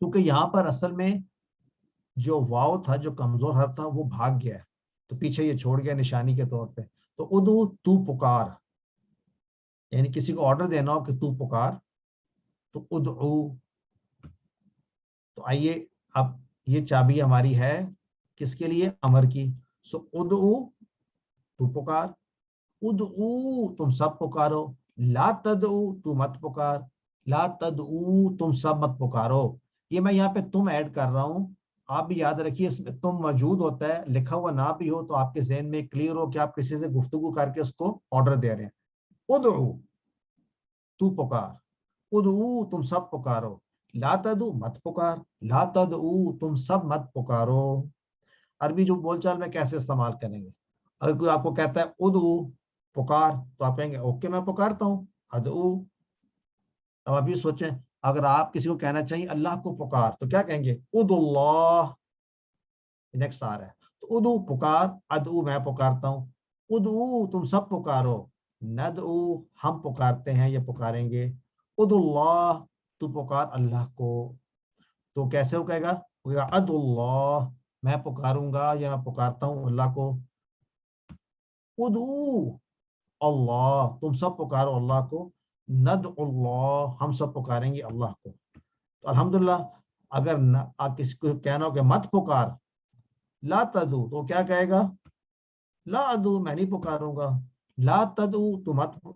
کیونکہ یہاں پر اصل میں جو واو تھا, جو کمزور حرف تھا, وہ بھاگ گیا ہے, تو پیچھے یہ چھوڑ گیا نشانی کے طور پہ. تو ادعو تو پکار, یعنی کسی کو آرڈر دینا ہو کہ تو پکار, تو ادعو. تو آئیے اب یہ چابی ہماری ہے کس کے لیے؟ امر کی. سو ادعو تو پکار, ادعو تم سب پکارو, لا تدعو تو مت پکار, لا تدعو تم سب مت پکارو. یہ میں یہاں پہ تم ایڈ کر رہا ہوں, آپ بھی یاد رکھیے اس میں تم موجود ہوتا ہے, لکھا ہوا نہ بھی ہو تو آپ کے ذہن میں کلیئر ہو کہ آپ کسی سے گفتگو کر کے اس کو آرڈر دے رہے ہیں. ادعو تو پکار, ادعو تم سب پکارو, لا تدعو مت پکار, لا تدعو تم سب مت پکارو. عربی جو بول چال میں کیسے استعمال کریں گے؟ اگر کوئی آپ کو کہتا ہے ادعو پکار, تو آپ کہیں گے اوکے میں پکارتا ہوں, ادعو. اب آپ یہ سوچیں اگر آپ کسی کو کہنا چاہیے اللہ کو پکار, تو کیا کہیں گے؟ ادعو اللہ. نیکسٹ آ رہا ہے, تو ادعو پکار, ادعو میں پکارتا ہوں, ادعو تم سب پکارو, ندعو ہم پکارتے ہیں یا پکاریں گے, ادعو اللہ تو پکار اللہ کو. تو کیسے وہ کہے گا؟ وہ کہے گا ادعو اللہ, میں پکاروں گا یا میں پکارتا ہوں اللہ کو. ادعو اللہ تم سب پکارو اللہ کو, ندعو اللہ ہم سب پکاریں گے اللہ کو. تو الحمدللہ اگر آپ کسی کو کہنا ہو کہ مت پکار, لا تدعو, تو کیا کہے گا؟ لا ادعو میں نہیں پکاروں گا, لا تدعو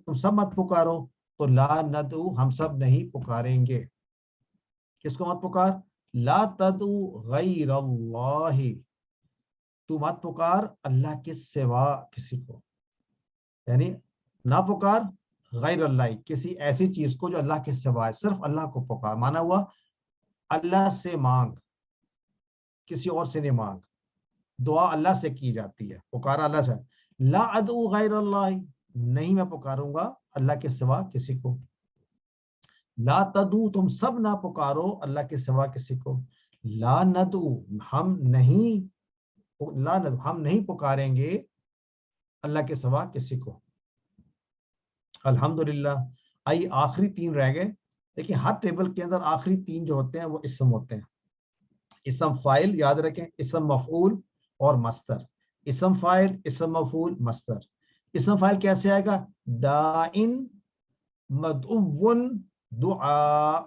تم سب مت پکارو, تو لا ندعو ہم سب نہیں پکاریں گے. کس کو مت پکار؟ لا تدعو غیر اللہ, تو مت پکار اللہ کے سوا کسی کو, یعنی نہ پکار غیر اللہ, کسی ایسی چیز کو جو اللہ کے سوا ہے, صرف اللہ کو پکار. مانا ہوا اللہ سے مانگ, کسی اور سے نہیں مانگ. دعا اللہ سے کی جاتی ہے, پکارا اللہ سے. لا ادعو غیر اللہ, نہیں میں پکاروں گا اللہ کے سوا کسی کو. لا تدعو تم سب نہ پکارو اللہ کے سوا کسی کو. لا ندعو ہم نہیں پکاریں گے اللہ کے سوا کسی کو. الحمدللہ. آئیے آخری 3 رہ گئے. دیکھیں ہر ٹیبل کے اندر آخری 3 جو ہوتے ہیں وہ اسم ہوتے ہیں. اسم فاعل یاد رکھیں, اسم مفعول اور مصدر. اسم فاعل, اسم مفعول, مصدر. اسم فاعل کیسے آئے گا؟ داعن مدعو دعا.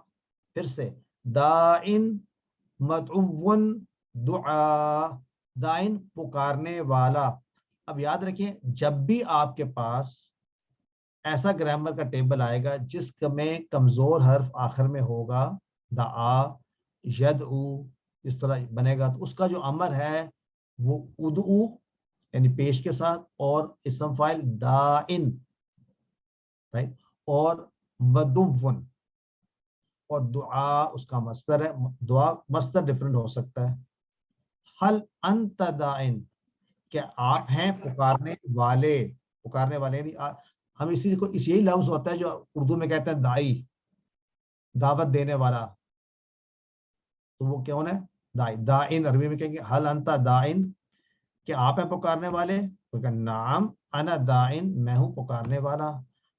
پھر سے داعن مدعو دعا, داعن پکارنے والا. اب یاد رکھیں جب بھی آپ کے پاس ایسا گرامر کا ٹیبل آئے گا جس میں کمزور حرف آخر میں ہوگا, دعا, یدعو, اس طرح بنے گا, تو اس کا جو امر ہے وہ ادعو یعنی پیش کے ساتھ, اور اسم فاعل داعن, رائٹ, اور مدعون, اور دعا اس کا مصدر ہے. دعا مصدر ڈفرنٹ ہو سکتا ہے. حل انت داعن, کہ آپ ہیں پکارنے والے. پکارنے والے نہیں, ہم اسی کو یہی لفظ ہوتا ہے جو اردو میں کہتے ہیں دائی, دعوت دینے والا. تو وہ کون ہے؟ دائی. داعن عربی میں کہیں گے حل انت داعن, کہ آپ ہیں پکارنے والے. نعم انا داعن, میں ہوں پکارنے والا.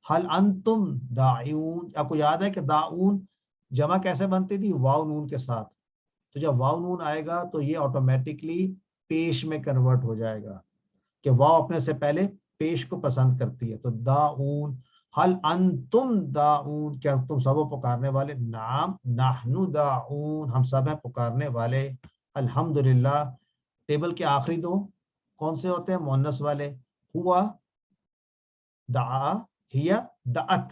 حل انتم داعون, آپ کو یاد ہے کہ داعون جمع کیسے بنتی تھی؟ واو نون کے ساتھ. تو جب واو نون آئے گا تو یہ آٹومیٹکلی پیش میں کنورٹ ہو جائے گا, کہ واو اپنے سے پہلے پیش کو پسند کرتی ہے. تو داعون, حل انتم داعون, کیا تم سب پکارنے والے؟ نعم نحن داعون, ہم سب ہیں پکارنے والے. الحمدللہ. ٹیبل کے آخری 2 کون سے ہوتے ہیں؟ مؤنث والے. ہوا دعا, ہیا دعت.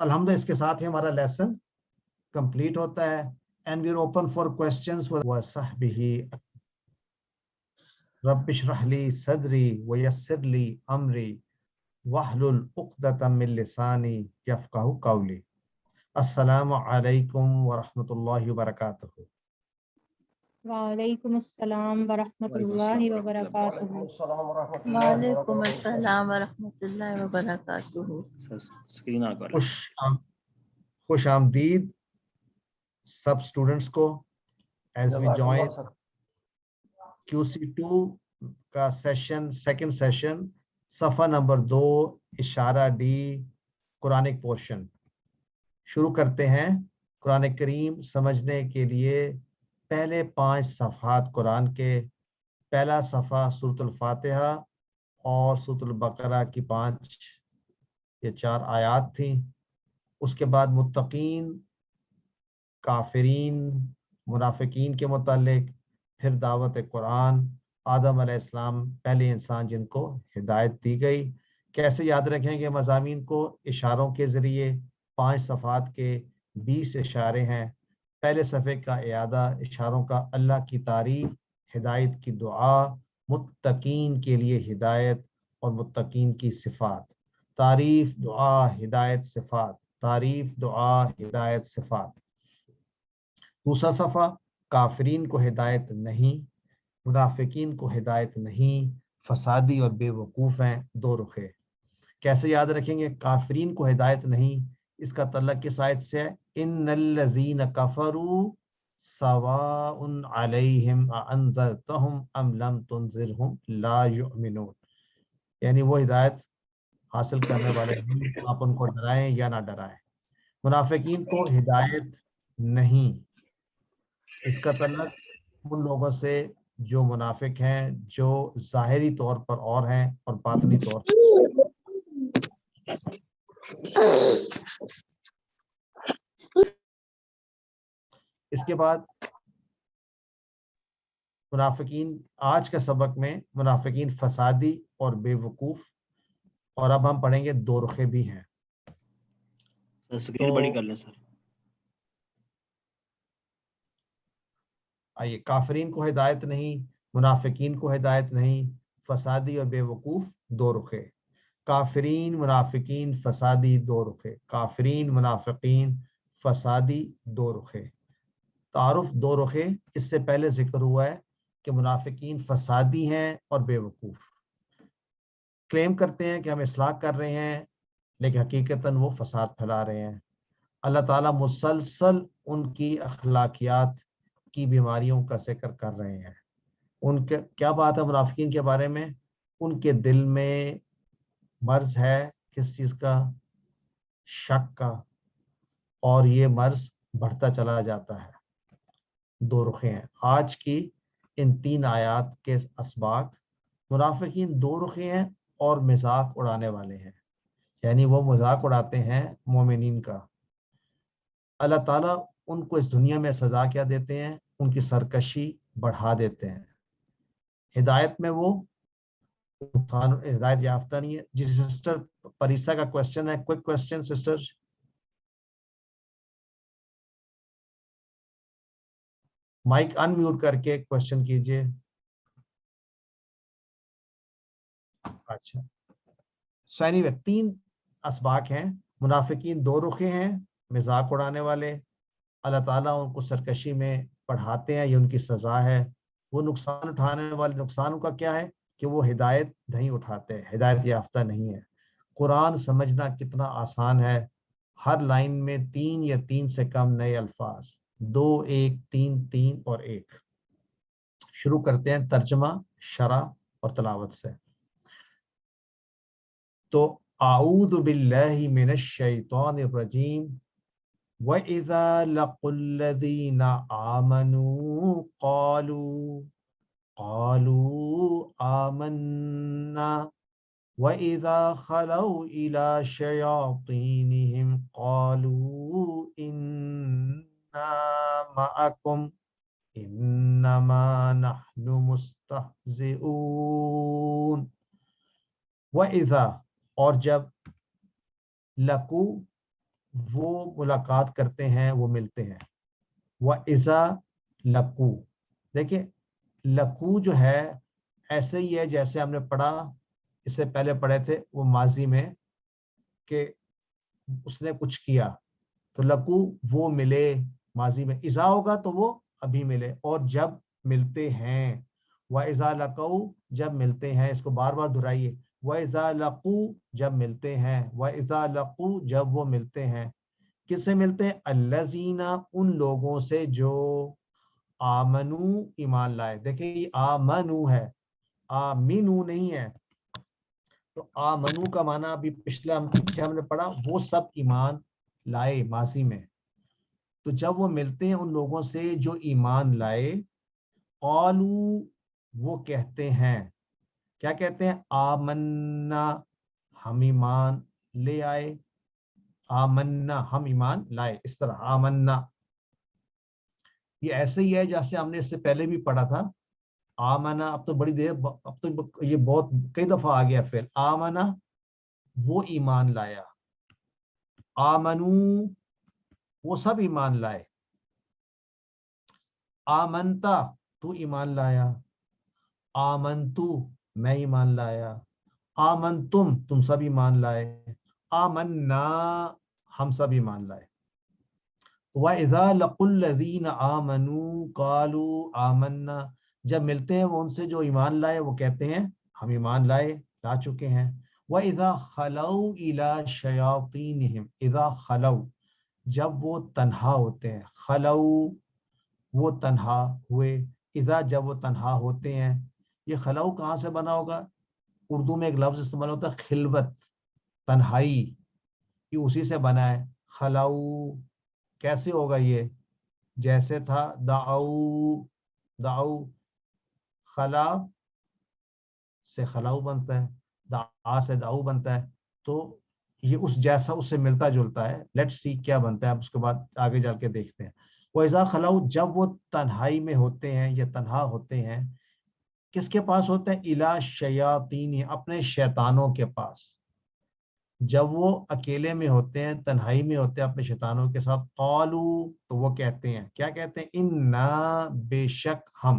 الحمدللہ اس کے ساتھ ہی ہمارا لیسن کمپلیٹ ہوتا ہے. And we are open for questions وصحبہ. رب اشرح لی صدری ویسر لی امری واحلل عقدۃ من لسانی یفقہوا قولی. السلام علیکم ورحمۃ اللہ وبرکاتہ. وعلیکم السلام ورحمۃ اللہ وبرکاتہ. وعلیکم السلام ورحمۃ اللہ وبرکاتہ. سر اسکرین آ کر خوش آمدید سب اسٹوڈنٹس کو ایز وی جوائن QC2 کا سیشن، سیکنڈ سیشن، صفحہ نمبر 2 اشارہ ڈی، قرآنک پورشن. شروع کرتے ہیں. قرآن کریم سمجھنے کے لیے پہلے 5 صفحات قرآن کے. پہلا صفحہ سورۃ الفاتحہ اور سورۃ البقرہ کی 5 یا 4 آیات تھیں. اس کے بعد متقین، کافرین، منافقین کے متعلق، پھر دعوت قرآن، آدم علیہ السلام پہلے انسان جن کو ہدایت دی گئی. کیسے یاد رکھیں گے مضامین کو؟ اشاروں کے ذریعے. 5 صفحات کے 20 اشارے ہیں. پہلے صفحے کا اعادہ اشاروں کا: اللہ کی تعریف، ہدایت کی دعا، متقین کے لیے ہدایت اور متقین کی صفات. تعریف، دعا، ہدایت، صفات. تعریف، دعا، ہدایت، صفات. دوسرا صفحہ: کافرین کو ہدایت نہیں، منافقین کو ہدایت نہیں، فسادی اور بے وقوف ہیں، 2 رخے. کیسے یاد رکھیں گے؟ کافرین کو ہدایت نہیں، اس کا تعلق کس آیت سے ہے؟ ان الذین کفروا سواء علیہم اانذرتہم ام لم تنذرہم لا یؤمنون. یعنی وہ ہدایت حاصل کرنے والے نہیں، آپ ان کو ڈرائیں یا نہ ڈرائیں. منافقین کو ہدایت نہیں، اس کا تعلق ان لوگوں سے جو منافق ہیں، جو ظاہری طور پر اور ہیں اور باطنی طور پر. اس کے بعد منافقین، آج کا سبق میں منافقین فسادی اور بے وقوف. اور اب ہم پڑھیں گے 2 رخے بھی ہیں. اسکرین بڑی کر لیں سر. آئیے. کافرین کو ہدایت نہیں، منافقین کو ہدایت نہیں، فسادی اور بے وقوف، 2 رخے. کافرین، منافقین، فسادی، 2 رخے. کافرین، منافقین، فسادی، 2 رخے. تعارف 2 رخے. اس سے پہلے ذکر ہوا ہے کہ منافقین فسادی ہیں اور بے وقوف. کلیم کرتے ہیں کہ ہم اصلاح کر رہے ہیں، لیکن حقیقتاً وہ فساد پھیلا رہے ہیں. اللہ تعالیٰ مسلسل ان کی اخلاقیات کی بیماریوں کا ذکر کر رہے ہیں. ان کے کیا بات ہے منافقین کے بارے میں؟ ان کے دل میں مرض ہے، کس چیز کا؟ شک کا. اور یہ مرض بڑھتا چلا جاتا ہے. 2 رخے ہیں. آج کی ان 3 آیات کے اسباق: منافقین 2 رخے ہیں اور مذاق اڑانے والے ہیں، یعنی وہ مذاق اڑاتے ہیں مومنین کا. اللہ تعالیٰ ان کو اس دنیا میں سزا کیا دیتے ہیں؟ ان کی سرکشی بڑھا دیتے ہیں. ہدایت میں وہ ہدایت یافتہ نہیں ہے. جی سسٹر پریسا کا کوشچن ہے، کوئک کوشچن سسٹر. مائک ان میوٹ کر کے کوشچن کیجئے. اچھا. سو اینی وے 3 اسباق ہیں. منافقین 2 رخے ہیں، مذاق اڑانے والے. اللہ تعالیٰ ان کو سرکشی میں پڑھاتے ہیں، یہ ان کی سزا ہے. وہ نقصان اٹھانے والے، نقصان ان کا کیا ہے؟ کہ وہ ہدایت نہیں اٹھاتے، ہدایت یافتہ نہیں ہے. قرآن سمجھنا کتنا آسان ہے. ہر لائن میں 3 یا 3 سے کم نئے الفاظ، 2 1 3 3 اور 1. شروع کرتے ہیں ترجمہ، شرح اور تلاوت سے. تو اعوذ باللہ من الشیطان الرجیم. وَإِذَا لَقُوا الَّذِينَ آمَنُوا قَالُوا آمَنَّا وَإِذَا خَلَوْا إِلَى شَيَاطِينِهِمْ قَالُوا إِنَّا مَعَكُمْ إِنَّمَا نَحْنُ مُسْتَهْزِئُونَ. وَإِذَا، اور جب، لَقُوا وہ ملاقات کرتے ہیں، وہ ملتے ہیں. وَإِذَا لَقُوا، دیکھیں لقو جو ہے ایسے ہی ہے جیسے ہم نے پڑھا اس سے پہلے پڑھے تھے وہ ماضی میں کہ اس نے کچھ کیا، تو لقو وہ ملے ماضی میں، اذا ہوگا تو وہ ابھی ملے، اور جب ملتے ہیں. وَإِذَا لَقَوْا جب ملتے ہیں، اس کو بار بار دہرائیے. وَإِذَا لَقُوا جب ملتے ہیں. وَإِذَا لَقُوا جب وہ ملتے ہیں. کس سے ملتے ہیں؟ الذین ان لوگوں سے جو آمنو ایمان لائے. دیکھیں یہ آمنو ہے، آمینو نہیں ہے. تو آمنو کا معنی ابھی پیچھے ہم نے پڑھا وہ سب ایمان لائے ماضی میں. تو جب وہ ملتے ہیں ان لوگوں سے جو ایمان لائے، قالو وہ کہتے ہیں، کیا کہتے ہیں؟ آمنا ہم ایمان لے آئے، آمنا ہم ایمان لائے. اس طرح آمنا یہ ایسے ہی ہے جیسے ہم نے اس سے پہلے بھی پڑھا تھا. آمنا اب تو بڑی دیر، اب تو یہ بہت کئی دفعہ آ گیا فعل. آمنا وہ ایمان لایا، آمنو وہ سب ایمان لائے. آمنتا تو ایمان لایا، آمنتو میں ایمان لایا، آمنتم تم سب ایمان لائے، آمنا ہم سب ایمان لائے. وَإِذَا لَقُوا الَّذِينَ آمَنُوا قَالُوا آمَنَّا جب ملتے ہیں وہ ان سے جو ایمان لائے وہ کہتے ہیں ہم ایمان لا چکے ہیں. وَإِذَا خَلَوْا إِلَى شَيَاطِينِهِمْ اِذَا خَلَوْا جب وہ تنہا ہوتے ہیں، خلو وہ تنہا ہوئے، اذا جب وہ تنہا ہوتے ہیں. یہ خلو کہاں سے بنا ہوگا؟ اردو میں ایک لفظ استعمال ہوتا ہے خلوت، تنہائی، یہ اسی سے بنا ہے. خلو کیسے ہوگا؟ یہ جیسے تھا دعو خلا سے خلاؤ بنتا ہے، دعا سے دعو بنتا ہے، تو یہ اس جیسا اس سے ملتا جلتا ہے. لیٹ سی کیا بنتا ہے، اب اس کے بعد آگے جا کے دیکھتے ہیں. وَإِذَا خَلَوْا جب وہ تنہائی میں ہوتے ہیں یا تنہا ہوتے ہیں، کس کے پاس ہوتے ہیں؟ اِلَى شَيَاطِينِ اپنے شیطانوں کے پاس. جب وہ اکیلے میں ہوتے ہیں، تنہائی میں ہوتے ہیں اپنے شیطانوں کے ساتھ، قالو تو وہ کہتے ہیں، کیا کہتے ہیں؟ انا بے شک ہم،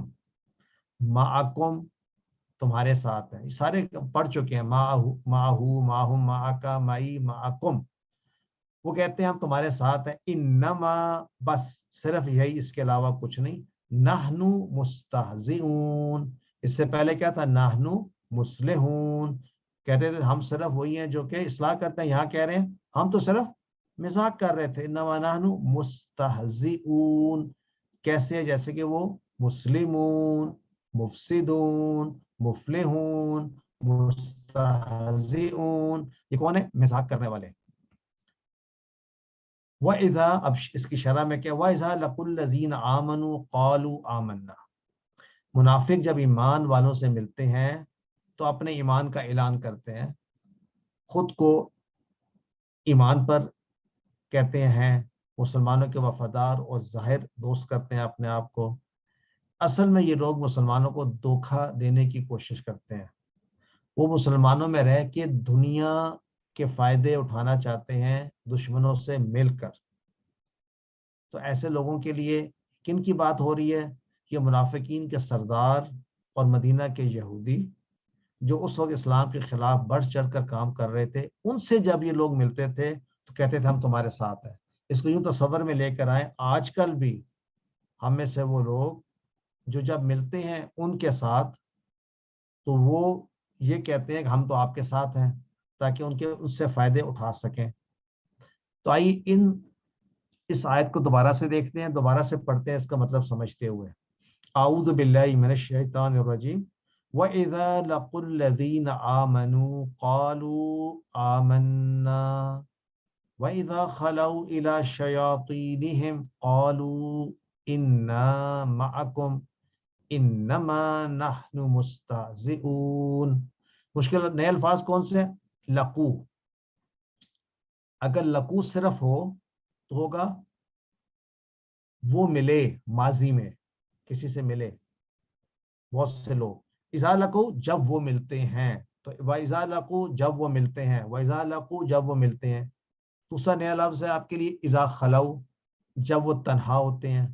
معکم تمہارے ساتھ ہیں. سارے پڑھ چکے ہیں، معہو معہم معکا معی معکم. وہ کہتے ہیں ہم تمہارے ساتھ ہیں. انما بس صرف یہی، اس کے علاوہ کچھ نہیں. نحنو مستہزئون اس سے پہلے کیا تھا؟ نحنو مصلحون کہتے تھے ہم صرف وہی ہیں جو کہ اصلاح کرتے ہیں. یہاں کہہ رہے ہیں ہم تو صرف مذاق کر رہے تھے. انما نحنو مستہزئون کیسے؟ جیسے کہ وہ مسلمون، مفسدون، مفلحون، مستہزئون یہ کون ہے؟ مذاق کرنے والے. وَإِذَا اب اس کی شرح میں کیا؟ وَإِذَا لَقُوا الَّذِينَ آمَنُوا قَالُوا آمَنَّا منافق جب ایمان والوں سے ملتے ہیں تو اپنے ایمان کا اعلان کرتے ہیں، خود کو ایمان پر کہتے ہیں، مسلمانوں کے وفادار اور ظاہر دوست کرتے ہیں اپنے آپ کو. اصل میں یہ لوگ مسلمانوں کو دھوکہ دینے کی کوشش کرتے ہیں. وہ مسلمانوں میں رہ کے دنیا کے فائدے اٹھانا چاہتے ہیں دشمنوں سے مل کر. تو ایسے لوگوں کے لیے کن کی بات ہو رہی ہے؟ یہ منافقین کے سردار اور مدینہ کے یہودی جو اس وقت اسلام کے خلاف بڑھ چڑھ کر کام کر رہے تھے. ان سے جب یہ لوگ ملتے تھے تو کہتے تھے ہم تمہارے ساتھ ہیں. اس کو یوں تصور میں لے کر آئیں، آج کل بھی ہم میں سے وہ لوگ جو جب ملتے ہیں ان کے ساتھ تو وہ یہ کہتے ہیں کہ ہم تو آپ کے ساتھ ہیں، تاکہ اس سے فائدے اٹھا سکیں. تو آئیے اس آیت کو دوبارہ سے دیکھتے ہیں، دوبارہ سے پڑھتے ہیں اس کا مطلب سمجھتے ہوئے. اعوذ باللہ من الشیطان الرجیم. وَإِذَا لَقُوا الَّذِينَ آمَنُوا قَالُوا آمَنَّا وَإِذَا خَلَوْا إِلَى شَيَاطِينِهِمْ قَالُوا إِنَّا مَعَكُمْ إِنَّمَا نَحْنُ مُسْتَهْزِئُونَ. مشکل نئے الفاظ کون سے ہیں؟ لقو. اگر لقو صرف ہو تو ہوگا وہ ملے ماضی میں، کسی سے ملے بہت سے لوگ. اذا لقوا جب وہ ملتے ہیں، تو واذا لقوا جب وہ ملتے ہیں، واذا لقوا جب وہ ملتے ہیں. دوسرا نیا لفظ ہے آپ کے لیے اذا خلو، جب وہ تنہا ہوتے ہیں،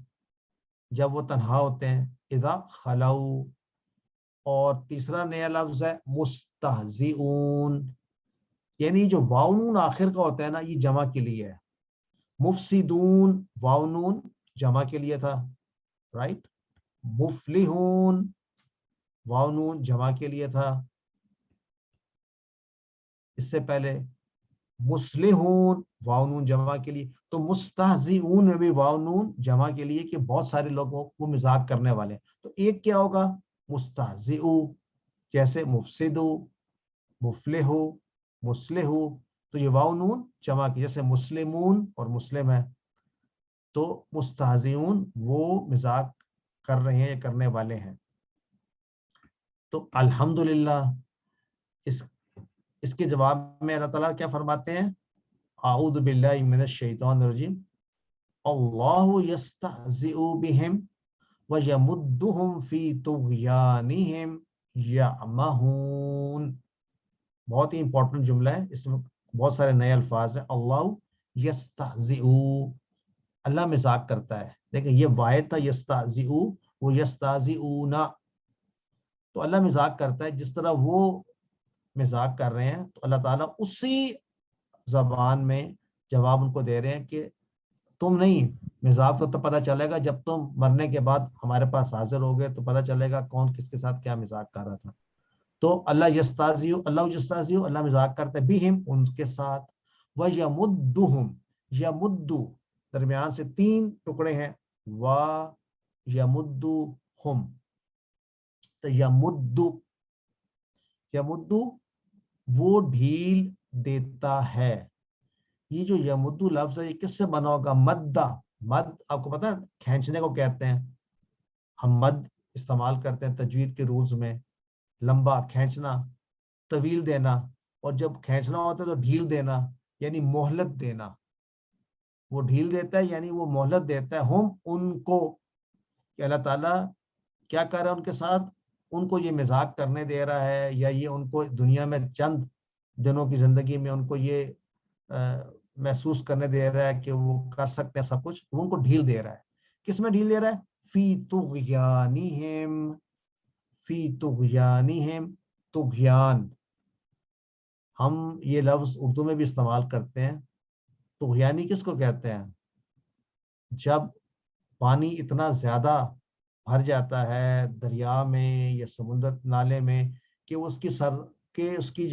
جب وہ تنہا ہوتے ہیں اذا خلو. اور تیسرا نیا لفظ ہے مستہزئون، یعنی جو واو نون آخر کا ہوتا ہے نا یہ جمع کے لیے ہے. مفسدون واو نون جمع کے لیے تھا، رائٹ. مفلحون واو نون جمع کے لیے تھا اس سے پہلے. مصلحون واو نون جمع کے لیے. تو مستہزئون میں بھی واو نون جمع کے لیے کہ بہت سارے لوگ وہ مذاق کرنے والے. تو ایک کیا ہوگا مستہزئو، جیسے مفسدو، مفلحو، مصلحو. تو یہ واو نون جمع کی، جیسے مسلمون اور مسلم ہے. تو مستہزئون وہ مذاق کر رہے ہیں، کرنے والے ہیں. تو الحمدللہ اس کے جواب میں اللہ تعالیٰ کیا فرماتے ہیں؟ اعوذ باللہ من الشیطان الرجیم اللہ یستہزئ بہم ویمدہم فی طغیانہم یعمہون. بہت ہی امپورٹنٹ جملہ ہے، اس میں بہت سارے نئے الفاظ ہیں. اللہ یستہزئ، اللہ مذاق کرتا ہے. دیکھیں یہ واحد تھا یستہزئ، وہ یستہزئون. تو اللہ مذاق کرتا ہے جس طرح وہ مذاق کر رہے ہیں، تو اللہ تعالیٰ اسی زبان میں جواب ان کو دے رہے ہیں کہ تم نہیں، مذاق تو پتہ چلے گا جب تم مرنے کے بعد ہمارے پاس حاضر ہو گئے تو پتہ چلے گا کون کس کے ساتھ کیا مذاق کر رہا تھا. تو اللہ یستہزئ، اللہ یستہزئ، اللہ مذاق کرتا ہے بہم ان کے ساتھ. وَيَمُدُّهُمْ، یمد درمیان سے 3 ٹکڑے ہیں، وَيَمُدُّهُمْ. تو یمد وہ ڈھیل دیتا ہے. یہ جو یمد لفظ ہے یہ کس سے بنا ہوگا؟ مدہ. مد آپ کو پتا ہے کھینچنے کو کہتے ہیں، ہم مد استعمال کرتے ہیں تجوید کے رولز میں. لمبا کھینچنا، طویل دینا، اور جب کھینچنا ہوتا ہے تو ڈھیل دینا یعنی مہلت دینا. وہ ڈھیل دیتا ہے یعنی وہ مہلت دیتا ہے. ہم ان کو، کہ اللہ تعالیٰ کیا کر رہا ہے ان کے ساتھ؟ ان کو یہ مذاق کرنے دے رہا ہے، یا یہ ان کو دنیا میں چند دنوں کی زندگی میں ان کو یہ محسوس کرنے دے رہا ہے کہ وہ کر سکتے ہیں سب کچھ. وہ ان کو ڈھیل دے رہا ہے. کس میں ڈھیل دے رہا ہے؟ فی طغیانہم، فی طغیانہم. طغیان ہم یہ لفظ اردو میں بھی استعمال کرتے ہیں. طغیانی کس کو کہتے ہیں؟ جب پانی اتنا زیادہ بھر جاتا ہے دریا میں یا سمندر نالے میں کہ اس کی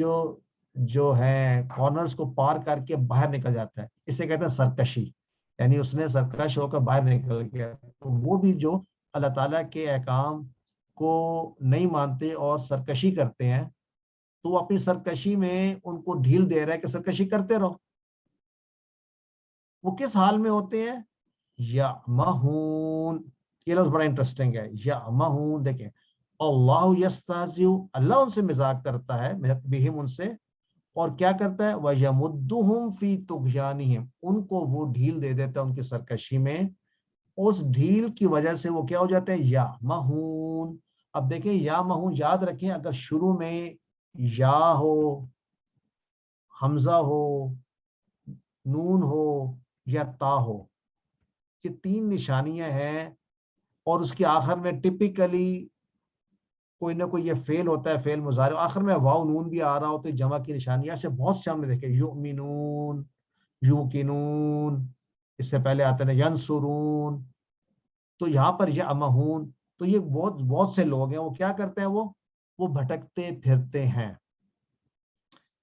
جو ہے کارنرز کو پار کر کے باہر نکل جاتا ہے. اسے کہتے ہیں سرکشی، یعنی اس نے سرکش ہو کر باہر نکل گیا. تو وہ بھی جو اللہ تعالیٰ کے احکام کو نہیں مانتے اور سرکشی کرتے ہیں، تو وہ اپنی سرکشی میں ان کو ڈھیل دے رہا ہے کہ سرکشی کرتے رہو. وہ کس حال میں ہوتے ہیں؟ یعمہون. یہ لفظ بڑا انٹرسٹنگ ہے، یعمہون. دیکھیں اللہ یستہزئ، اللہ ان سے مذاق کرتا ہے بہم ان سے، اور کیا کرتا ہے؟ وَيَمُدُّهُمْ فِي طُغْيَانِهِمْ، ان کو وہ ڈھیل دے دیتا ہے ان کی سرکشی میں. اس ڈھیل کی وجہ سے وہ کیا ہو جاتے ہیں؟ یعمہون. اب دیکھیں یعمہون، یاد رکھیں اگر شروع میں یا ہو، حمزہ ہو، نون ہو یا تا ہو، یہ 3 نشانیاں ہیں. اور اس کے آخر میں ٹپیکلی کوئی نہ کوئی یہ فعل ہوتا ہے، فعل مضارع، آخر میں واو نون بھی آ رہا ہو تو جمع کی نشانیاں سے بہت سے ہم نے دیکھے. یؤمنون، یوقنون، اس سے پہلے آتے ہیں ینصرون. تو یہاں پر یعمہون، تو یہ بہت سے لوگ ہیں، وہ کیا کرتے ہیں؟ وہ بھٹکتے پھرتے ہیں.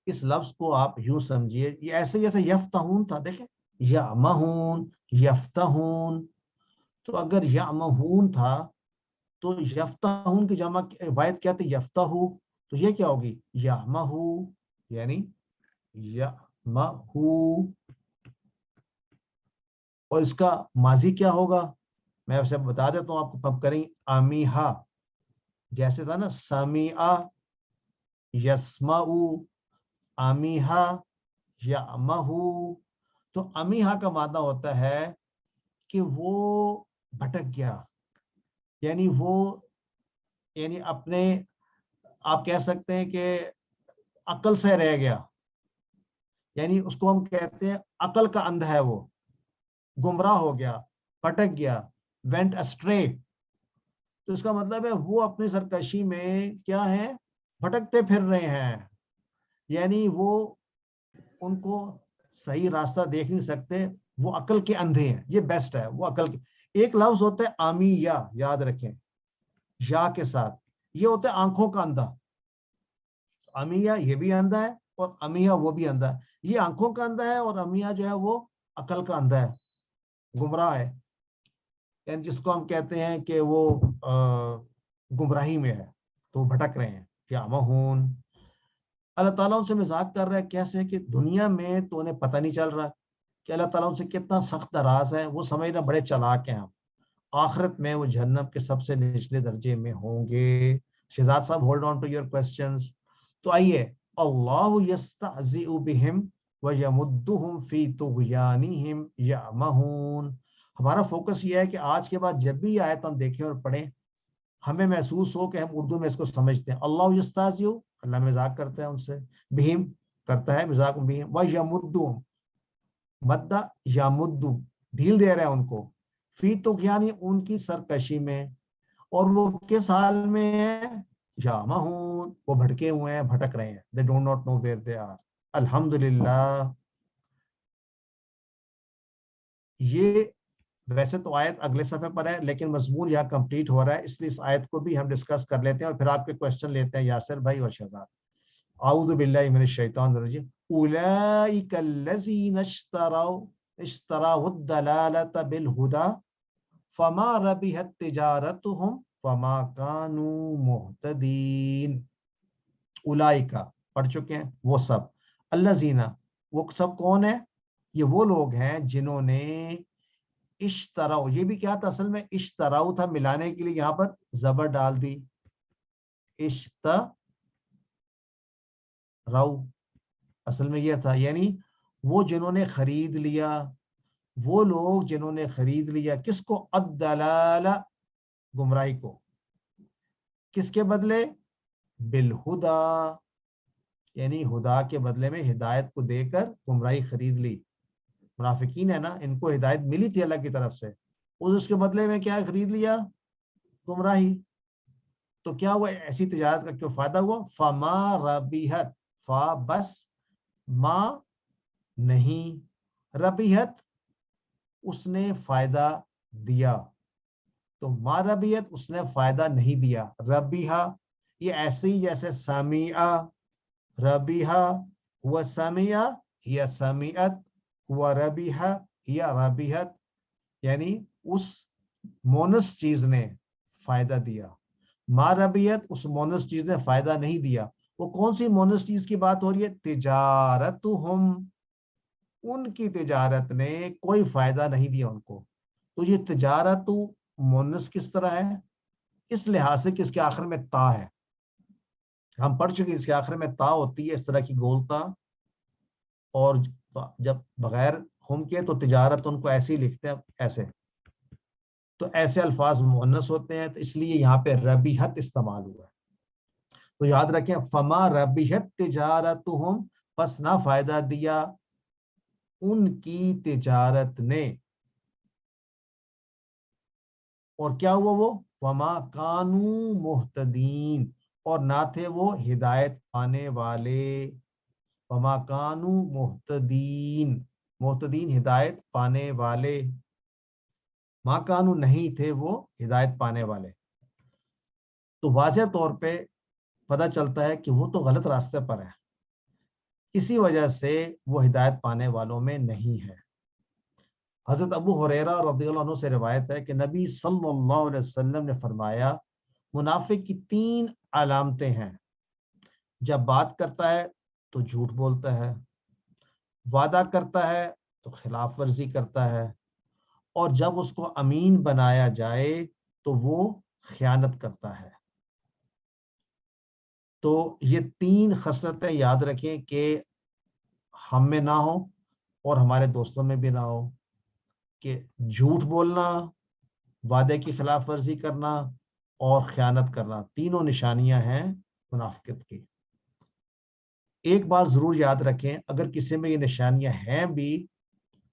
اس لفظ کو آپ یوں سمجھیے، یہ ایسے جیسے یفتحون تھا. دیکھیں یعمہون، یفتحون. تو اگر یعمہون تھا تو یفتحون کی جمع واحد کیا تھی؟ یفتحو. تو یہ کیا ہوگی؟ یعمہو، یعنی یعمہو. اور اس کا ماضی کیا ہوگا؟ میں اسے بتا دیتا ہوں آپ کو. اب کریں امیہا، جیسے تھا نا سمیعہ یسمعو، امیہا یعمہو. تو امیہا کا معنی ہوتا ہے کہ وہ بھٹک گیا، یعنی اپنے آپ کہہ سکتے ہیں کہ عقل سے رہ گیا، یعنی اس کو ہم کہتے ہیں عقل کا اندھا ہے، وہ گمراہ ہو گیا، پھٹک گیا، went astray. تو اس کا مطلب ہے وہ اپنی سرکشی میں کیا ہے، بھٹکتے پھر رہے ہیں، یعنی وہ ان کو صحیح راستہ دیکھ نہیں سکتے، وہ عقل کے اندھے ہیں. یہ بیسٹ ہے، وہ عقل کے. ایک لفظ ہوتا ہے آمیہ، یاد رکھیں یا کے ساتھ، یہ ہوتا ہے آنکھوں کا اندھا. امیہ یہ بھی اندھا ہے اور امیہ وہ بھی اندھا ہے. یہ آنکھوں کا اندھا ہے اور امیہ جو ہے وہ عقل کا اندھا ہے، گمراہ ہے، یعنی جس کو ہم کہتے ہیں کہ وہ گمراہی میں ہے، تو بھٹک رہے ہیں. یا مہون، اللہ تعالیٰ ان سے مذاق کر رہا ہے. کیسے کہ دنیا میں تو انہیں پتہ نہیں چل رہا کہ اللہ تعالیٰ ان سے کتنا سخت ناراض ہے، وہ سمجھنا بڑے چلاک ہیں. ہم آخرت میں وہ جہنم کے سب سے نچلے درجے میں ہوں گے. شہزاد صاحب hold on to your questions. تو آئیے، اللہ یستہزئ بہم ویمدہم فی طغیانہم یعمہون. ہمارا فوکس یہ ہے کہ آج کے بعد جب بھی یہ آیت ہم دیکھیں اور پڑھیں، ہمیں محسوس ہو کہ ہم اردو میں اس کو سمجھتے ہیں. اللہ یستہزئ، اللہ مذاق کرتا ہے ان سے، بہم کرتا ہے مذاق بہم، ویمدہم، مدہ یمد، ڈھیل دے رہے ہیں ان کو، فی طغیانی، ان کی سرکشی میں. اور وہ کس حال میں ہے، یعمہون، وہ بھٹکے ہوئے ہیں، بھٹک رہے ہیں. they do not know where they are. الحمدللہ. یہ ویسے تو آیت اگلے صفحے پر ہے لیکن مضمون یہاں کمپلیٹ ہو رہا ہے، اس لیے اس آیت کو بھی ہم ڈسکس کر لیتے ہیں اور پھر آپ کے کوشچن لیتے ہیں یاسر بھائی اور شہزاد. اعوذ باللہ من الشیطان الرجیم. اولئک الذین اشتروا الضلالۃ بالہدی فما ربحت تجارتہم وما کانوا مہتدین. اولئک پڑھ چکے ہیں، وہ سب. الذین، وہ سب کون ہے؟ یہ وہ لوگ ہیں جنہوں نے اشتراؤ، یہ بھی کیا تھا اصل میں، اشتراؤ تھا، ملانے کے لیے یہاں پر زبر ڈال دی، اشتراؤ اصل میں یہ تھا، یعنی وہ جنہوں نے خرید لیا، وہ لوگ جنہوں نے خرید لیا کس کو، الدلالہ، گمراہی کو. کس کے بدلے، بالہدا، یعنی ہدا کے بدلے میں ہدایت کو دے کر گمراہی خرید لی. منافقین ہے نا، ان کو ہدایت ملی تھی اللہ کی طرف سے، اس کے بدلے میں کیا خرید لیا، گمراہی. تو کیا ہوا، ایسی تجارت کا کیوں فائدہ ہوا، فما ربحت، فا بس، ما نہیں، ربحت اس نے فائدہ دیا، تو ما ربحت اس نے فائدہ نہیں دیا. ربیحہ یہ ایسے ہی جیسے سمیعہ، ربیحہ ہوا سمیعہ یا سمیعت ہوا ربیحہ یا ربیحت، یعنی اس مونس چیز نے فائدہ دیا. ما ربیت، اس مونس چیز نے فائدہ نہیں دیا. وہ کون سی مونس چیز کی بات ہو رہی ہے، تجارتہم، ان کی تجارت نے کوئی فائدہ نہیں دیا ان کو. تو یہ تجارت مونس کس طرح ہے، اس لحاظ سے کہ اس کے آخر میں تا ہے. ہم پڑھ چکے اس کے آخر میں تا ہوتی ہے، اس طرح کی گول تا، اور جب بغیر ہم کے تو تجارت ان کو ایسے ہی لکھتے ہیں، ایسے، تو ایسے الفاظ مؤنث ہوتے ہیں، تو اس لیے یہاں پہ ربیحت استعمال ہوا ہے. تو یاد رکھیں، فما ربیحت تجارتہم، پس نہ فائدہ دیا ان کی تجارت نے. اور کیا ہوا وہ، وما کانوا مہتدین، اور نہ تھے وہ ہدایت پانے والے. وما کانوا مہتدین، مہتدین ہدایت پانے والے، ما کانوا نہیں تھے وہ ہدایت پانے والے. تو واضح طور پہ پتہ چلتا ہے کہ وہ تو غلط راستے پر ہے، اسی وجہ سے وہ ہدایت پانے والوں میں نہیں ہے. حضرت ابو ہریرہ رضی اللہ عنہ سے روایت ہے کہ نبی صلی اللہ علیہ وسلم نے فرمایا، منافق کی 3 علامتیں ہیں. جب بات کرتا ہے تو جھوٹ بولتا ہے، وعدہ کرتا ہے تو خلاف ورزی کرتا ہے، اور جب اس کو امین بنایا جائے تو وہ خیانت کرتا ہے. تو یہ 3 خصلتیں یاد رکھیں کہ ہم میں نہ ہو اور ہمارے دوستوں میں بھی نہ ہو، کہ جھوٹ بولنا، وعدے کی خلاف ورزی کرنا اور خیانت کرنا، تینوں نشانیاں ہیں منافقت کی. ایک بات ضرور یاد رکھیں، اگر کسی میں یہ نشانیاں ہیں بھی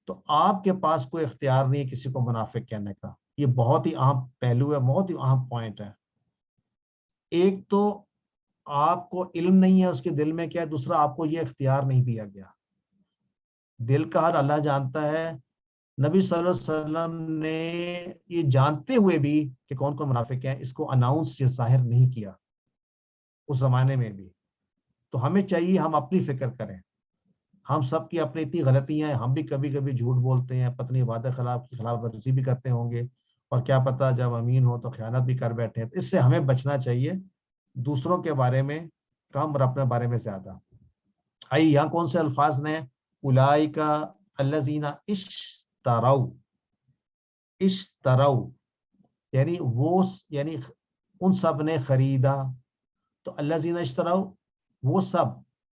تو آپ کے پاس کوئی اختیار نہیں ہے کسی کو منافق کہنے کا. یہ بہت ہی اہم پہلو ہے، بہت ہی اہم پوائنٹ ہے. ایک تو آپ کو علم نہیں ہے اس کے دل میں کیا ہے، دوسرا آپ کو یہ اختیار نہیں دیا گیا. دل کا حال اللہ جانتا ہے. نبی صلی اللہ علیہ وسلم نے یہ جانتے ہوئے بھی کہ کون کون منافق ہیں، اس کو اناؤنس یا ظاہر نہیں کیا اس زمانے میں بھی. تو ہمیں چاہیے ہم اپنی فکر کریں. ہم سب کی اپنی اتنی غلطیاں ہیں، ہم بھی کبھی کبھی جھوٹ بولتے ہیں، پتنی وعدہ کی خلاف ورزی بھی کرتے ہوں گے، اور کیا پتا جب امین ہو تو خیانت بھی کر بیٹھے ہیں. تو اس سے ہمیں بچنا چاہیے، دوسروں کے بارے میں کم اور اپنے بارے میں زیادہ. آئیے یہاں کون سے الفاظ نے، اولئک الذین اشتروا یعنی وہ، یعنی ان سب نے خریدا. تو الذین اشتروا وہ سب،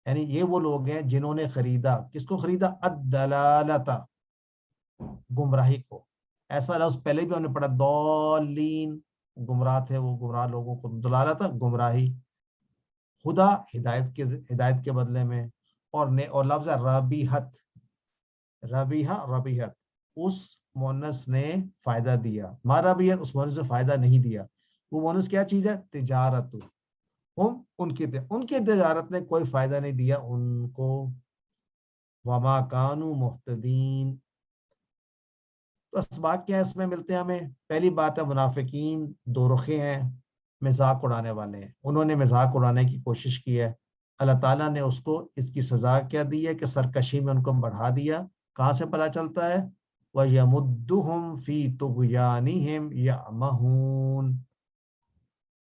یعنی یہ وہ لوگ ہیں جنہوں نے خریدا. کس کو خریدا؟ الدلالۃ گمراہی کو. ایسا لفظ پہلے بھی ہم نے پڑھا، ضالین گمراہ تھے، وہ گمراہ لوگوں کو. دلالت گمراہی، خدا ہدایت کے بدلے میں. اور لفظ ربیحت، ربیحت اس مونس نے فائدہ دیا. ما ربیحت اس مونس نے فائدہ نہیں دیا. وہ مونس کیا چیز ہے؟ تجارت. ان کی تجارت نے کوئی فائدہ نہیں دیا ان کو. وما کانوا مہتدین. تو اسباق کیا اس میں ملتے ہیں ہمیں؟ پہلی بات ہے منافقین دو رخے ہیں، مذاق اڑانے والے ہیں. انہوں نے مذاق اڑانے کی کوشش کی ہے، اللہ تعالیٰ نے اس کو اس کی سزا کیا دی ہے کہ سرکشی میں ان کو بڑھا دیا. کہاں سے پتہ چلتا ہے؟ وَيَمُدُّهُمْ فِي طُغْيَانِهِمْ يَعْمَهُونَ.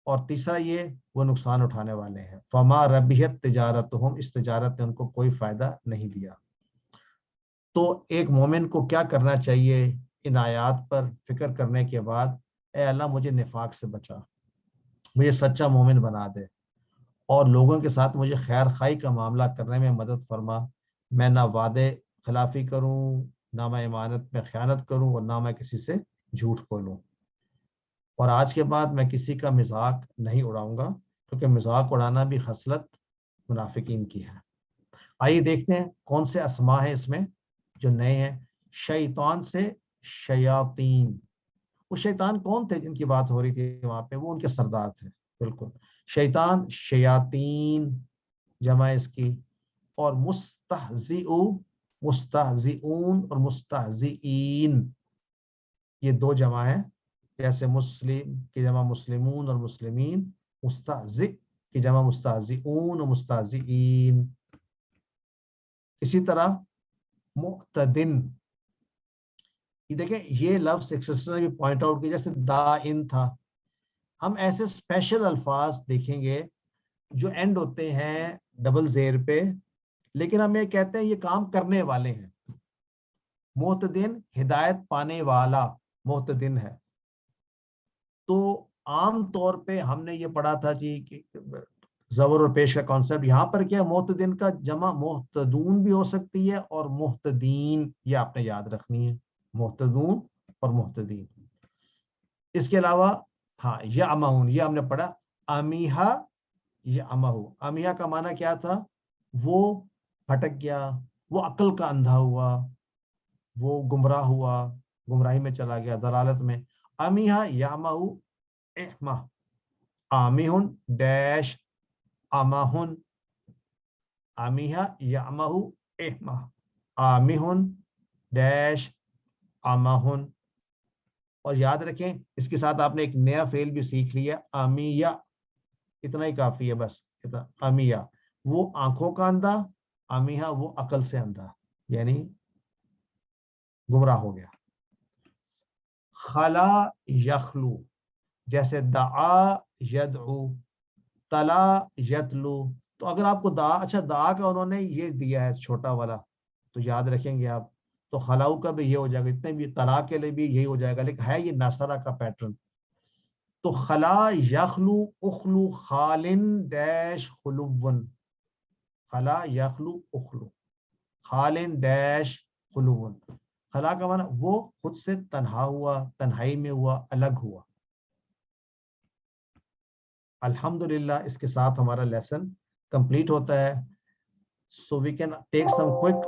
اور تیسرا یہ وہ نقصان اٹھانے والے ہیں. فما ربحت تجارتہم، اس تجارت نے ان کو کوئی فائدہ نہیں دیا. تو ایک مومن کو کیا کرنا چاہیے؟ ان آیات پر فکر کرنے کے بعد، اے اللہ مجھے نفاق سے بچا، مجھے سچا مومن بنا دے، اور لوگوں کے ساتھ مجھے خیر خائی کا معاملہ کرنے میں مدد فرما. میں نہ وعدے خلافی کروں، نہ میں امانت میں خیانت کروں، اور نہ میں کسی سے جھوٹ بولوں. اور آج کے بعد میں کسی کا مذاق نہیں اڑاؤں گا، کیونکہ مذاق اڑانا بھی خصلت منافقین کی ہے. آئیے دیکھتے ہیں کون سے اسماء ہیں اس میں جو نئے ہیں. شیطان سے شیاطین. وہ شیطان کون تھے جن کی بات ہو رہی تھی وہاں پہ؟ وہ ان کے سردار تھے. بالکل شیطان، شیاطین جمع اس کی. اور مستہزئون اور مستہزئین یہ دو جمع ہیں. جیسے مسلم کی جمع مسلمون اور مسلمین، مستہزئ کی جمع مستہزئون اور مستہزئین. اسی طرح معتدن، یہ دیکھیں یہ لفظ ایک سسٹر نے بھی پوائنٹ آؤٹ کیا، جیسے دائن تھا. ہم ایسے اسپیشل الفاظ دیکھیں گے جو اینڈ ہوتے ہیں ڈبل زیر پہ، لیکن ہم یہ کہتے ہیں یہ کام کرنے والے ہیں. معتدن ہدایت پانے والا معتدن ہے. تو عام طور پہ ہم نے یہ پڑھا تھا جی کہ زبر اور پیش کا کانسیپٹ. یہاں پر کیا معتدن کا جمع محتدون بھی ہو سکتی ہے اور محتدین، یہ آپ نے یاد رکھنی ہے، محتدون اور محتدین. اس کے علاوہ ہاں یعمہون، یہ ہم نے پڑھا امیہا یعمہو. امیہا کا معنی کیا تھا؟ وہ بھٹک گیا، وہ عقل کا اندھا ہوا، وہ گمراہ ہوا، گمراہی میں چلا گیا، ضلالت میں. امیہا یعمہو احمہ. آمیہن ڈیش امہن. امیہا یعمہو احمہ. آمیہن ڈیش امہن. اور یاد رکھیں اس کے ساتھ آپ نے ایک نیا فعل بھی سیکھ لیا، امیہ. اتنا ہی کافی ہے بس، امیہ وہ آنکھوں کا اندھا، امیہ وہ عقل سے اندھا، یعنی گمراہ ہو گیا. خلا یخلو، جیسے دعا یدعو، تلا یتلو. تو اگر آپ کو دعا، اچھا دعا کا انہوں نے یہ دیا ہے چھوٹا والا، تو یاد رکھیں گے آپ. تو خلاؤ کا بھی یہ ہو جائے گا، اتنے بھی طلاق کے لیے بھی یہی ہو جائے گا، لیکن ہے یہ ناصرہ کا پیٹرن. تو خلا یخلو اخلو خالن ڈیش خلون. خلا یخلو اخلو خالن ڈیش خلون. خلا کا معنی وہ خود سے تنہا ہوا، تنہائی میں ہوا، الگ ہوا. الحمدللہ اس کے ساتھ ہمارا لیسن کمپلیٹ ہوتا ہے. so we can take some quick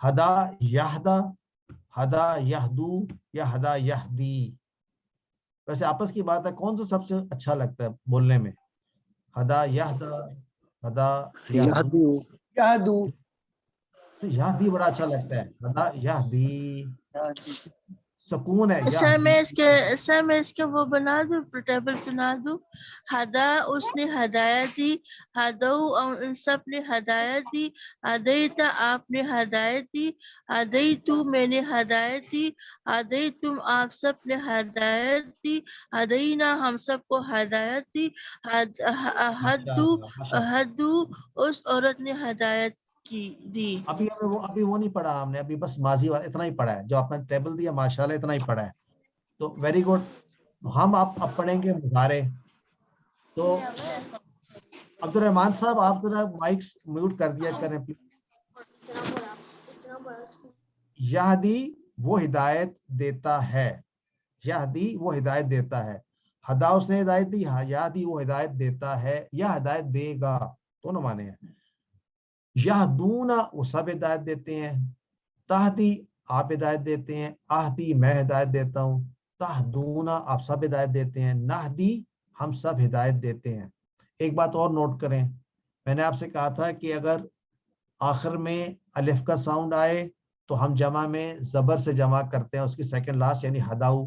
ہدا یہدا، ہدا یہدو یا ہدا یہدی؟ ویسے آپس کی بات ہے کون سا سب سے اچھا لگتا ہے بولنے میں؟ ہدا یہدا، ہدا یہدو؟ یادو یہدی بڑا اچھا لگتا ہے، ہدا یہدی سکون ہے۔ سر میں اس کے وہ بنا دوں، ٹیبل سنا دوں۔ ہدا اس نے ہدایت دی، ہدو ان سب نے ہدایت دی، ہدیتا آپ نے ہدایت دی، ہدیتو میں نے ہدایت دی، ہدیتم آپ سب نے ہدایت دی، ہدینا ہم سب کو ہدایت دی، ہدو اس عورت نے ہدایت کی دی۔ ابھی وہ نہیں پڑھا ہم نے، ابھی بس ماضی والا اتنا ہی پڑھا ہے جو آپ نے ٹیبل دیا، ماشاءاللہ اتنا ہی پڑھا ہے، تو ویری گڈ۔ ہم اب پڑھیں گے مضارع۔ تو عبد الرحمان صاحب آپ ذرا مائکس میوٹ کر دیا کریں پلیز۔ یہدی وہ ہدایت دیتا ہے، یہدی وہ ہدایت دیتا ہے، ہدا اس نے ہدایت دی، یہدی وہ ہدایت دیتا ہے یا ہدایت دے گا، دونوں معنی ہیں۔ یہدونا وہ سب ہدایت دیتے ہیں، تہدی آپ ہدایت دیتے ہیں، آہدی میں ہدایت دیتا ہوں، تہدونا آپ سب ہدایت دیتے ہیں، نہدی ہم سب ہدایت دیتے ہیں۔ ایک بات اور نوٹ کریں، میں نے آپ سے کہا تھا کہ اگر آخر میں الف کا ساؤنڈ آئے تو ہم جمع میں زبر سے جمع کرتے ہیں، اس کی سیکنڈ لاسٹ یعنی ہداؤ۔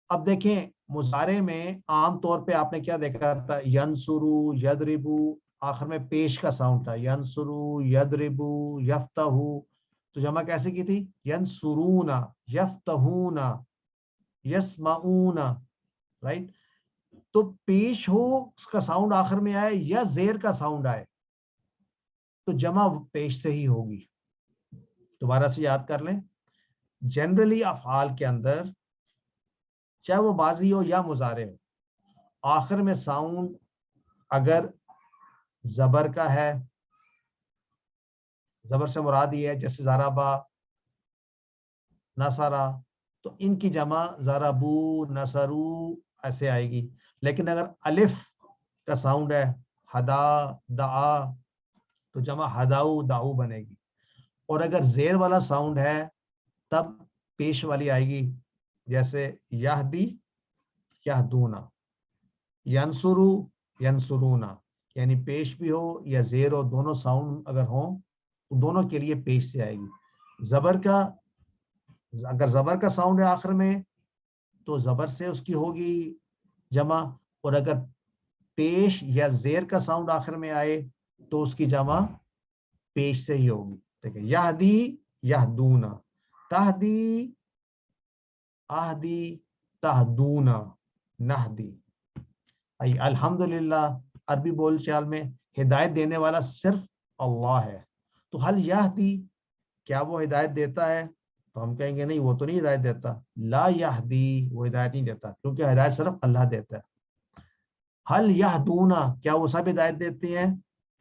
اب دیکھیں مضارع میں عام طور پہ آپ نے کیا دیکھا تھا، ینصرو، یضربو، آخر میں پیش کا ساؤنڈ تھا، ینصرو، یضربو، یفتحو، تو جمع کیسے کی تھی؟ ینصرون، یفتحون، یسمعون، رائٹ؟ تو پیش ہو اس کا ساؤنڈ آخر میں آئے یا زیر کا ساؤنڈ آئے تو جمع پیش سے ہی ہوگی۔ دوبارہ سے یاد کر لیں، جنرلی افعال کے اندر چاہے وہ ماضی ہو یا مضارع ہو، آخر میں ساؤنڈ اگر زبر کا ہے، زبر سے مراد یہ ہے جیسے ضربا، نصرا، تو ان کی جمع ضربو، نصرو ایسے آئے گی۔ لیکن اگر الف کا ساؤنڈ ہے، ہدا، دعا، تو جمع ہداؤ، دعو بنے گی۔ اور اگر زیر والا ساؤنڈ ہے تب پیش والی آئے گی، جیسے یہدی، یہدونا، ینصرو، ینصرونا، یعنی پیش بھی ہو یا زیر ہو، دونوں ساؤنڈ اگر ہوں تو دونوں کے لیے پیش سے آئے گی۔ زبر کا اگر زبر کا ساؤنڈ ہے آخر میں تو زبر سے اس کی ہوگی جمع، اور اگر پیش یا زیر کا ساؤنڈ آخر میں آئے تو اس کی جمع پیش سے ہی ہوگی۔ ٹھیک ہے، یہدی، یہدونا، تہدی، آہدی، تہدونا، نہدی۔ الحمدللہ عربی بول چال میں ہدایت دینے والا صرف اللہ ہے۔ تو حل یہدی، کیا وہ ہدایت دیتا ہے؟ تو ہم کہیں گے نہیں، وہ تو نہیں ہدایت دیتا۔ لا یہدی، وہ ہدایت نہیں دیتا، کیونکہ ہدایت صرف اللہ دیتا ہے۔ حل یہدونا، کیا وہ سب ہدایت دیتے ہیں؟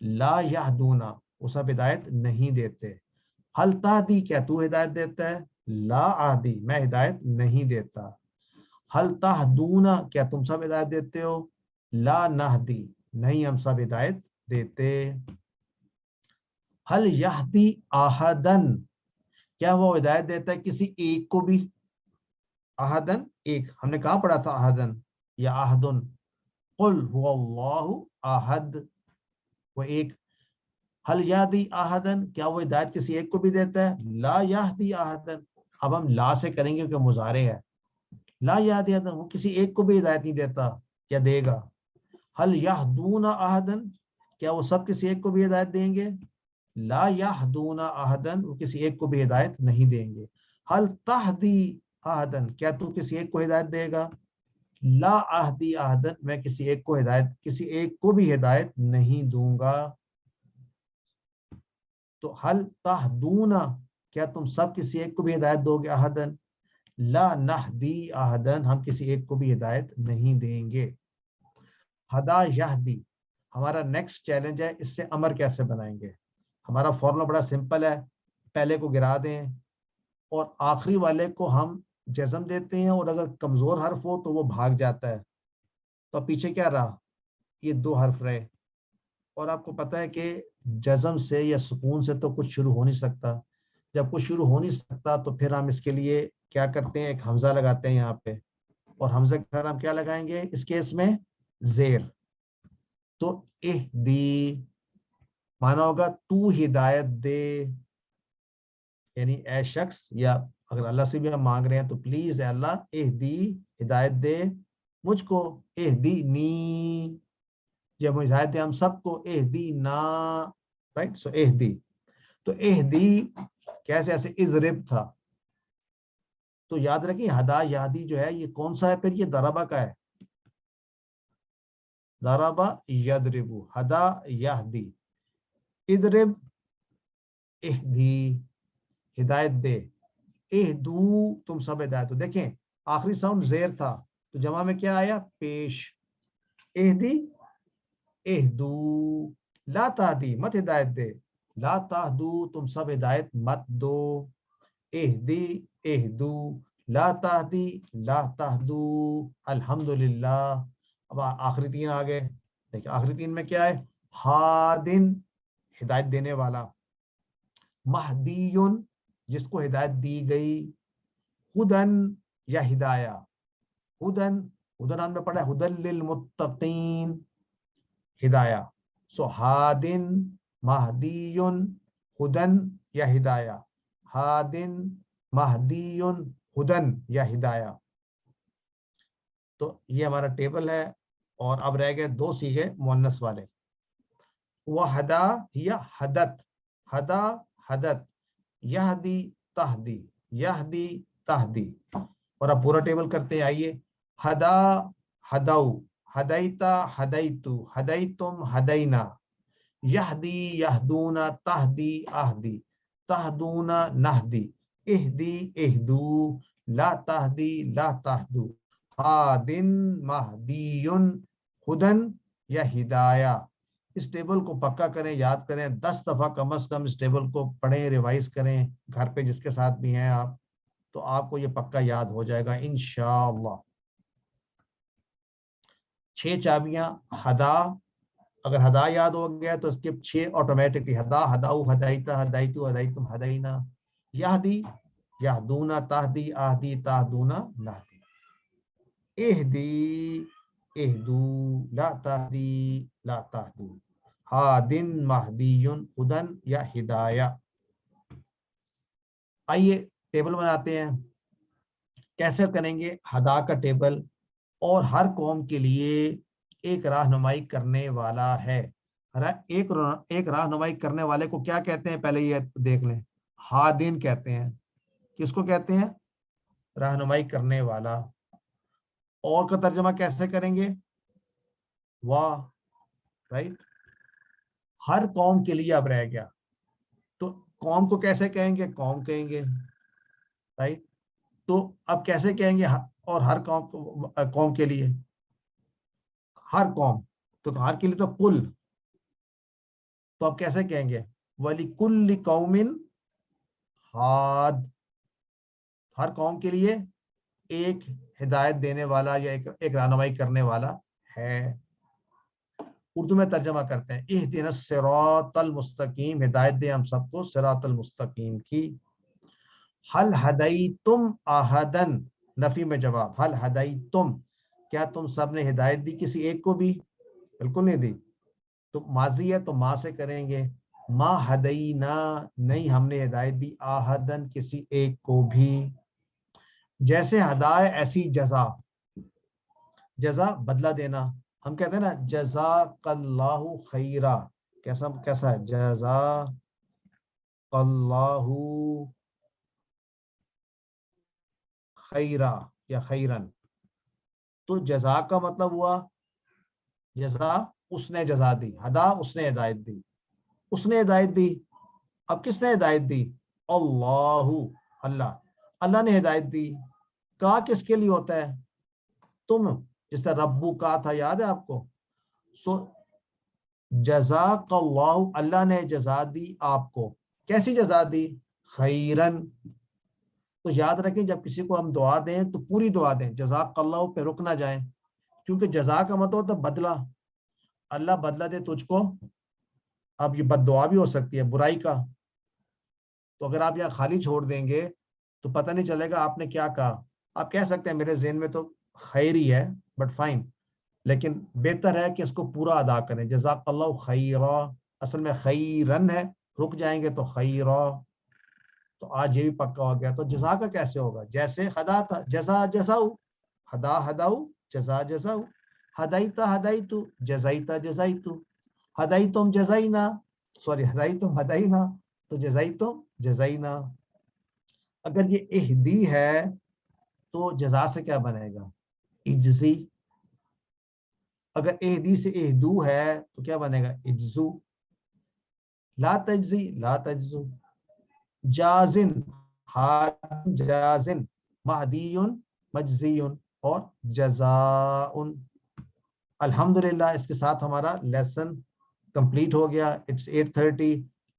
لا یہدونا، وہ سب ہدایت نہیں دیتے۔ حل تہدی، کیا تو ہدایت دیتا ہے؟ لا اہدی، میں ہدایت نہیں دیتا۔ حل تہدونا، کیا تم سب ہدایت دیتے ہو؟ لا نہدی، نہیں ہم سب ہدایت دیتے۔ حل یہدی احدن، کیا وہ ہدایت دیتا ہے کسی ایک کو بھی؟ احدن ایک، ہم نے کہاں پڑھا تھا احدن یا احدن؟ قل هو اللہ احد، وہ ایک۔ حل یہدی احدن، کیا وہ ہدایت کسی ایک کو بھی دیتا ہے؟ لا یہدی احدن، اب ہم لا سے کریں گے کیونکہ مضارع ہے۔ لا یہدی احدن، وہ کسی ایک کو بھی ہدایت نہیں دیتا یا دے گا۔ حل یہدون احدن، کیا وہ سب کسی ایک کو بھی ہدایت دیں گے؟ لا یہدون احدن، وہ کسی ایک کو بھی ہدایت نہیں دیں گے۔ حل تہدی احدن، کیا تو کسی ایک کو ہدایت دے گا؟ لا اہدی احدن، میں کسی ایک کو بھی ہدایت نہیں دوں گا۔ تو حل تہدون، کیا تم سب کسی ایک کو بھی ہدایت دو گے؟ احدن، لا نہدی احدن، ہم کسی ایک کو بھی ہدایت نہیں دیں گے۔ ہدا یہدی، ہمارا نیکسٹ چیلنج ہے، اس سے امر کیسے بنائیں گے؟ ہمارا فارمولا بڑا سمپل ہے، پہلے کو گرا دیں اور آخری والے کو ہم جزم دیتے ہیں، اور اگر کمزور حرف ہو تو وہ بھاگ جاتا ہے۔ تو پیچھے کیا رہا؟ یہ دو حرف رہے، اور آپ کو پتہ ہے کہ جزم سے یا سکون سے تو کچھ شروع ہو نہیں سکتا، جب کچھ شروع ہو نہیں سکتا تو پھر ہم اس کے لیے کیا کرتے ہیں, ایک حمزہ لگاتے ہیں یہاں پہ, اور حمزہ کے ساتھ ہم کیا لگائیں گے اس کیس میں, زیر. تو اہدی مانا ہوگا تو ہدایت دے, یعنی اے شخص, یا اگر اللہ سے بھی ہم مانگ رہے ہیں تو پلیز اے اللہ اہدی ہدایت دے مجھ کو, اہدی نی, جب ہدایت دے ہم سب کو, اہدی نا, رائٹ. سو اہدی, تو اہدی کیسے ایسے اضرب تھا, تو یاد رکھیں ہدا یادی جو ہے یہ کون سا ہے, پھر یہ ضربہ کا ہے, ضربہ یضربو, ہدا یہدی, اضرب اہدی ہدایت دے, اہدو تم سب ہدایت دو. دیکھیں آخری ساؤنڈ زیر تھا تو جمع میں کیا آیا, پیش, اہدی اہدو, لا تہدی مت ہدایت دے, لا تہدو تم سب ہدایت مت دو, اہدی اہدو, لا تہدی لا تہدو, الحمدللہ. اب آخری تین آ گئے, دیکھیں آخری تین میں کیا ہے, ہادن ہدایت دینے والا, مہدیون جس کو ہدایت دی گئی, ہدن یا ہدایہ, ہدن, ہدن ہم نے پڑھا ہے ہدن للمتقین, ہدایہ. سو ہادن, مہدیون, ہدن یا ہدایہ, ہادن, مہدیون, ہدن یا ہدایہ. تو یہ ہمارا ٹیبل ہے, اور اب رہ گئے دو صیغے مؤنث والے. وحدا یا حدت, ہدا حدت, یہدی تہدی, یہدی تہدی. اور اب پورا ٹیبل کرتے ہیں, آئیے. ہدا ہدو, ہدیتا ہدیتو, ہدیتم ہدینا, یہدی یہدونا, تہدی اہدی, تہدونا نہدی, اہدی اہدو, لا تہدی لا تہدو, ہادن مہدیون, ہدن یا ہدایہ. اس ٹیبل کو پکا کریں, یاد کریں, 10 دفعہ کم از کم اس ٹیبل کو پڑھیں, ریوائز کریں گھر پہ جس کے ساتھ بھی ہیں آپ, تو آپ کو یہ پکا یاد ہو جائے گا انشاءاللہ. 6 چابیاں ہدا, اگر ہدا یاد ہو گیا تو اس کے 6 آٹومیٹکلی, ہدا ہداؤ, ہدایتا ہدایتو, ہدایتم ہدینا, یہدی یہدونا, تہدی اہدی, تہدونا نہدی, اہدی اہدو, لا تہدی لا تہدو, ہادن مہدیون, ہدن یا ہدایہ. آئیے ٹیبل بناتے ہیں. کیسے کریں گے ہدا کا ٹیبل, اور ہر قوم کے لیے ایک رہنمائی کرنے والا ہے. ایک رہنمائی کرنے والے کو کیا کہتے ہیں, پہلے یہ دیکھ لیں, ہادن کہتے ہیں. کس کو کہتے ہیں, رہنمائی کرنے والا. اور کا ترجمہ کیسے کریں گے, واہ, رائٹ. ہر قوم کے لیے اب رہ گیا, تو قوم کو کیسے کہیں گے, قوم کہیں گے, رائٹ. تو اب کیسے کہیں گے, اور ہر قوم کے لیے, ہر قوم, تو ہر کے لیے تو کل, تو اب کیسے کہیں گے, وَلِكُلِّ قَوْمٍ ہاد, ہر قوم کے لیے ایک ہدایت دینے والا یا ایک رہنمائی کرنے والا ہے. اردو میں ترجمہ کرتے ہیں, اہدنا الصراط المستقیم, ہدایت دے ہم سب کو صراط المستقیم کی. حل ہدیتم احدن, نفی میں جواب, حل ہدیتم, کیا تم سب نے ہدایت دی کسی ایک کو بھی, بالکل نہیں دی. تو ماضی ہے تو ما سے کریں گے, ما ہدینا, نہیں ہم نے ہدایت دی, احدن کسی ایک کو بھی. جیسے ہدایت ایسی جزا, جزا بدلہ دینا, ہم کہتے ہیں نا جزاک اللہ خیرا, کیسا ہے, جزاک اللہ خیرا یا خیرن. تو جزا کا مطلب ہوا جزا, اس نے جزا دی, ہدا اس نے ہدایت دی, اس نے ہدایت دی. اب کس نے ہدایت دی, اللہ, اللہ, اللہ نے ہدایت دی. کہا کس کے لیے ہوتا ہے, تم, جس طرح ربو کا تھا, یاد ہے آپ کو. سو جزاک اللہ, اللہ نے جزا دی آپ کو, کیسی جزا دی, خیرن. تو یاد رکھیں جب کسی کو ہم دعا دیں تو پوری دعا دیں, جزاک اللہ پہ رک نہ جائیں, کیونکہ جزا کا مطلب ہوتا ہے بدلہ, اللہ بدلہ دے تجھ کو. اب یہ بد دعا بھی ہو سکتی ہے برائی کا, تو اگر آپ یہاں خالی چھوڑ دیں گے تو پتہ نہیں چلے گا آپ نے کیا کہا. آپ کہہ سکتے ہیں میرے ذہن میں تو خیر ہی ہے بٹ فائن, لیکن بہتر ہے کہ اس کو پورا ادا کریں. جزاک اللہ خیرا, اصل میں خیرن ہے, رک جائیں گے تو خیرا. تو آج یہ بھی پکا ہو گیا. تو جزا کا کیسے ہوگا؟ جیسے ہدا تھا, جزا جزاؤ, ہدا ہداؤ, جزا جزاؤ, ہدایتا ہدایتو, جزایتا جزایتو, ہدایتم جزاینا, سوری ہدایتم ہداینا, تو جزایتم جزاینا. اگر یہ اہدی ہے تو جزا سے کیا بنے گا؟ اجزی. اگر اہدی سے اہدو ہے تو کیا بنے گا؟ اجزو. لا تجزی لا تجزو. جازن جازن, مہدیون مجزیون, اور جزاؤن. الحمدللہ اس کے ساتھ ہمارا لیسن کمپلیٹ ہو گیا. اٹس 8:30.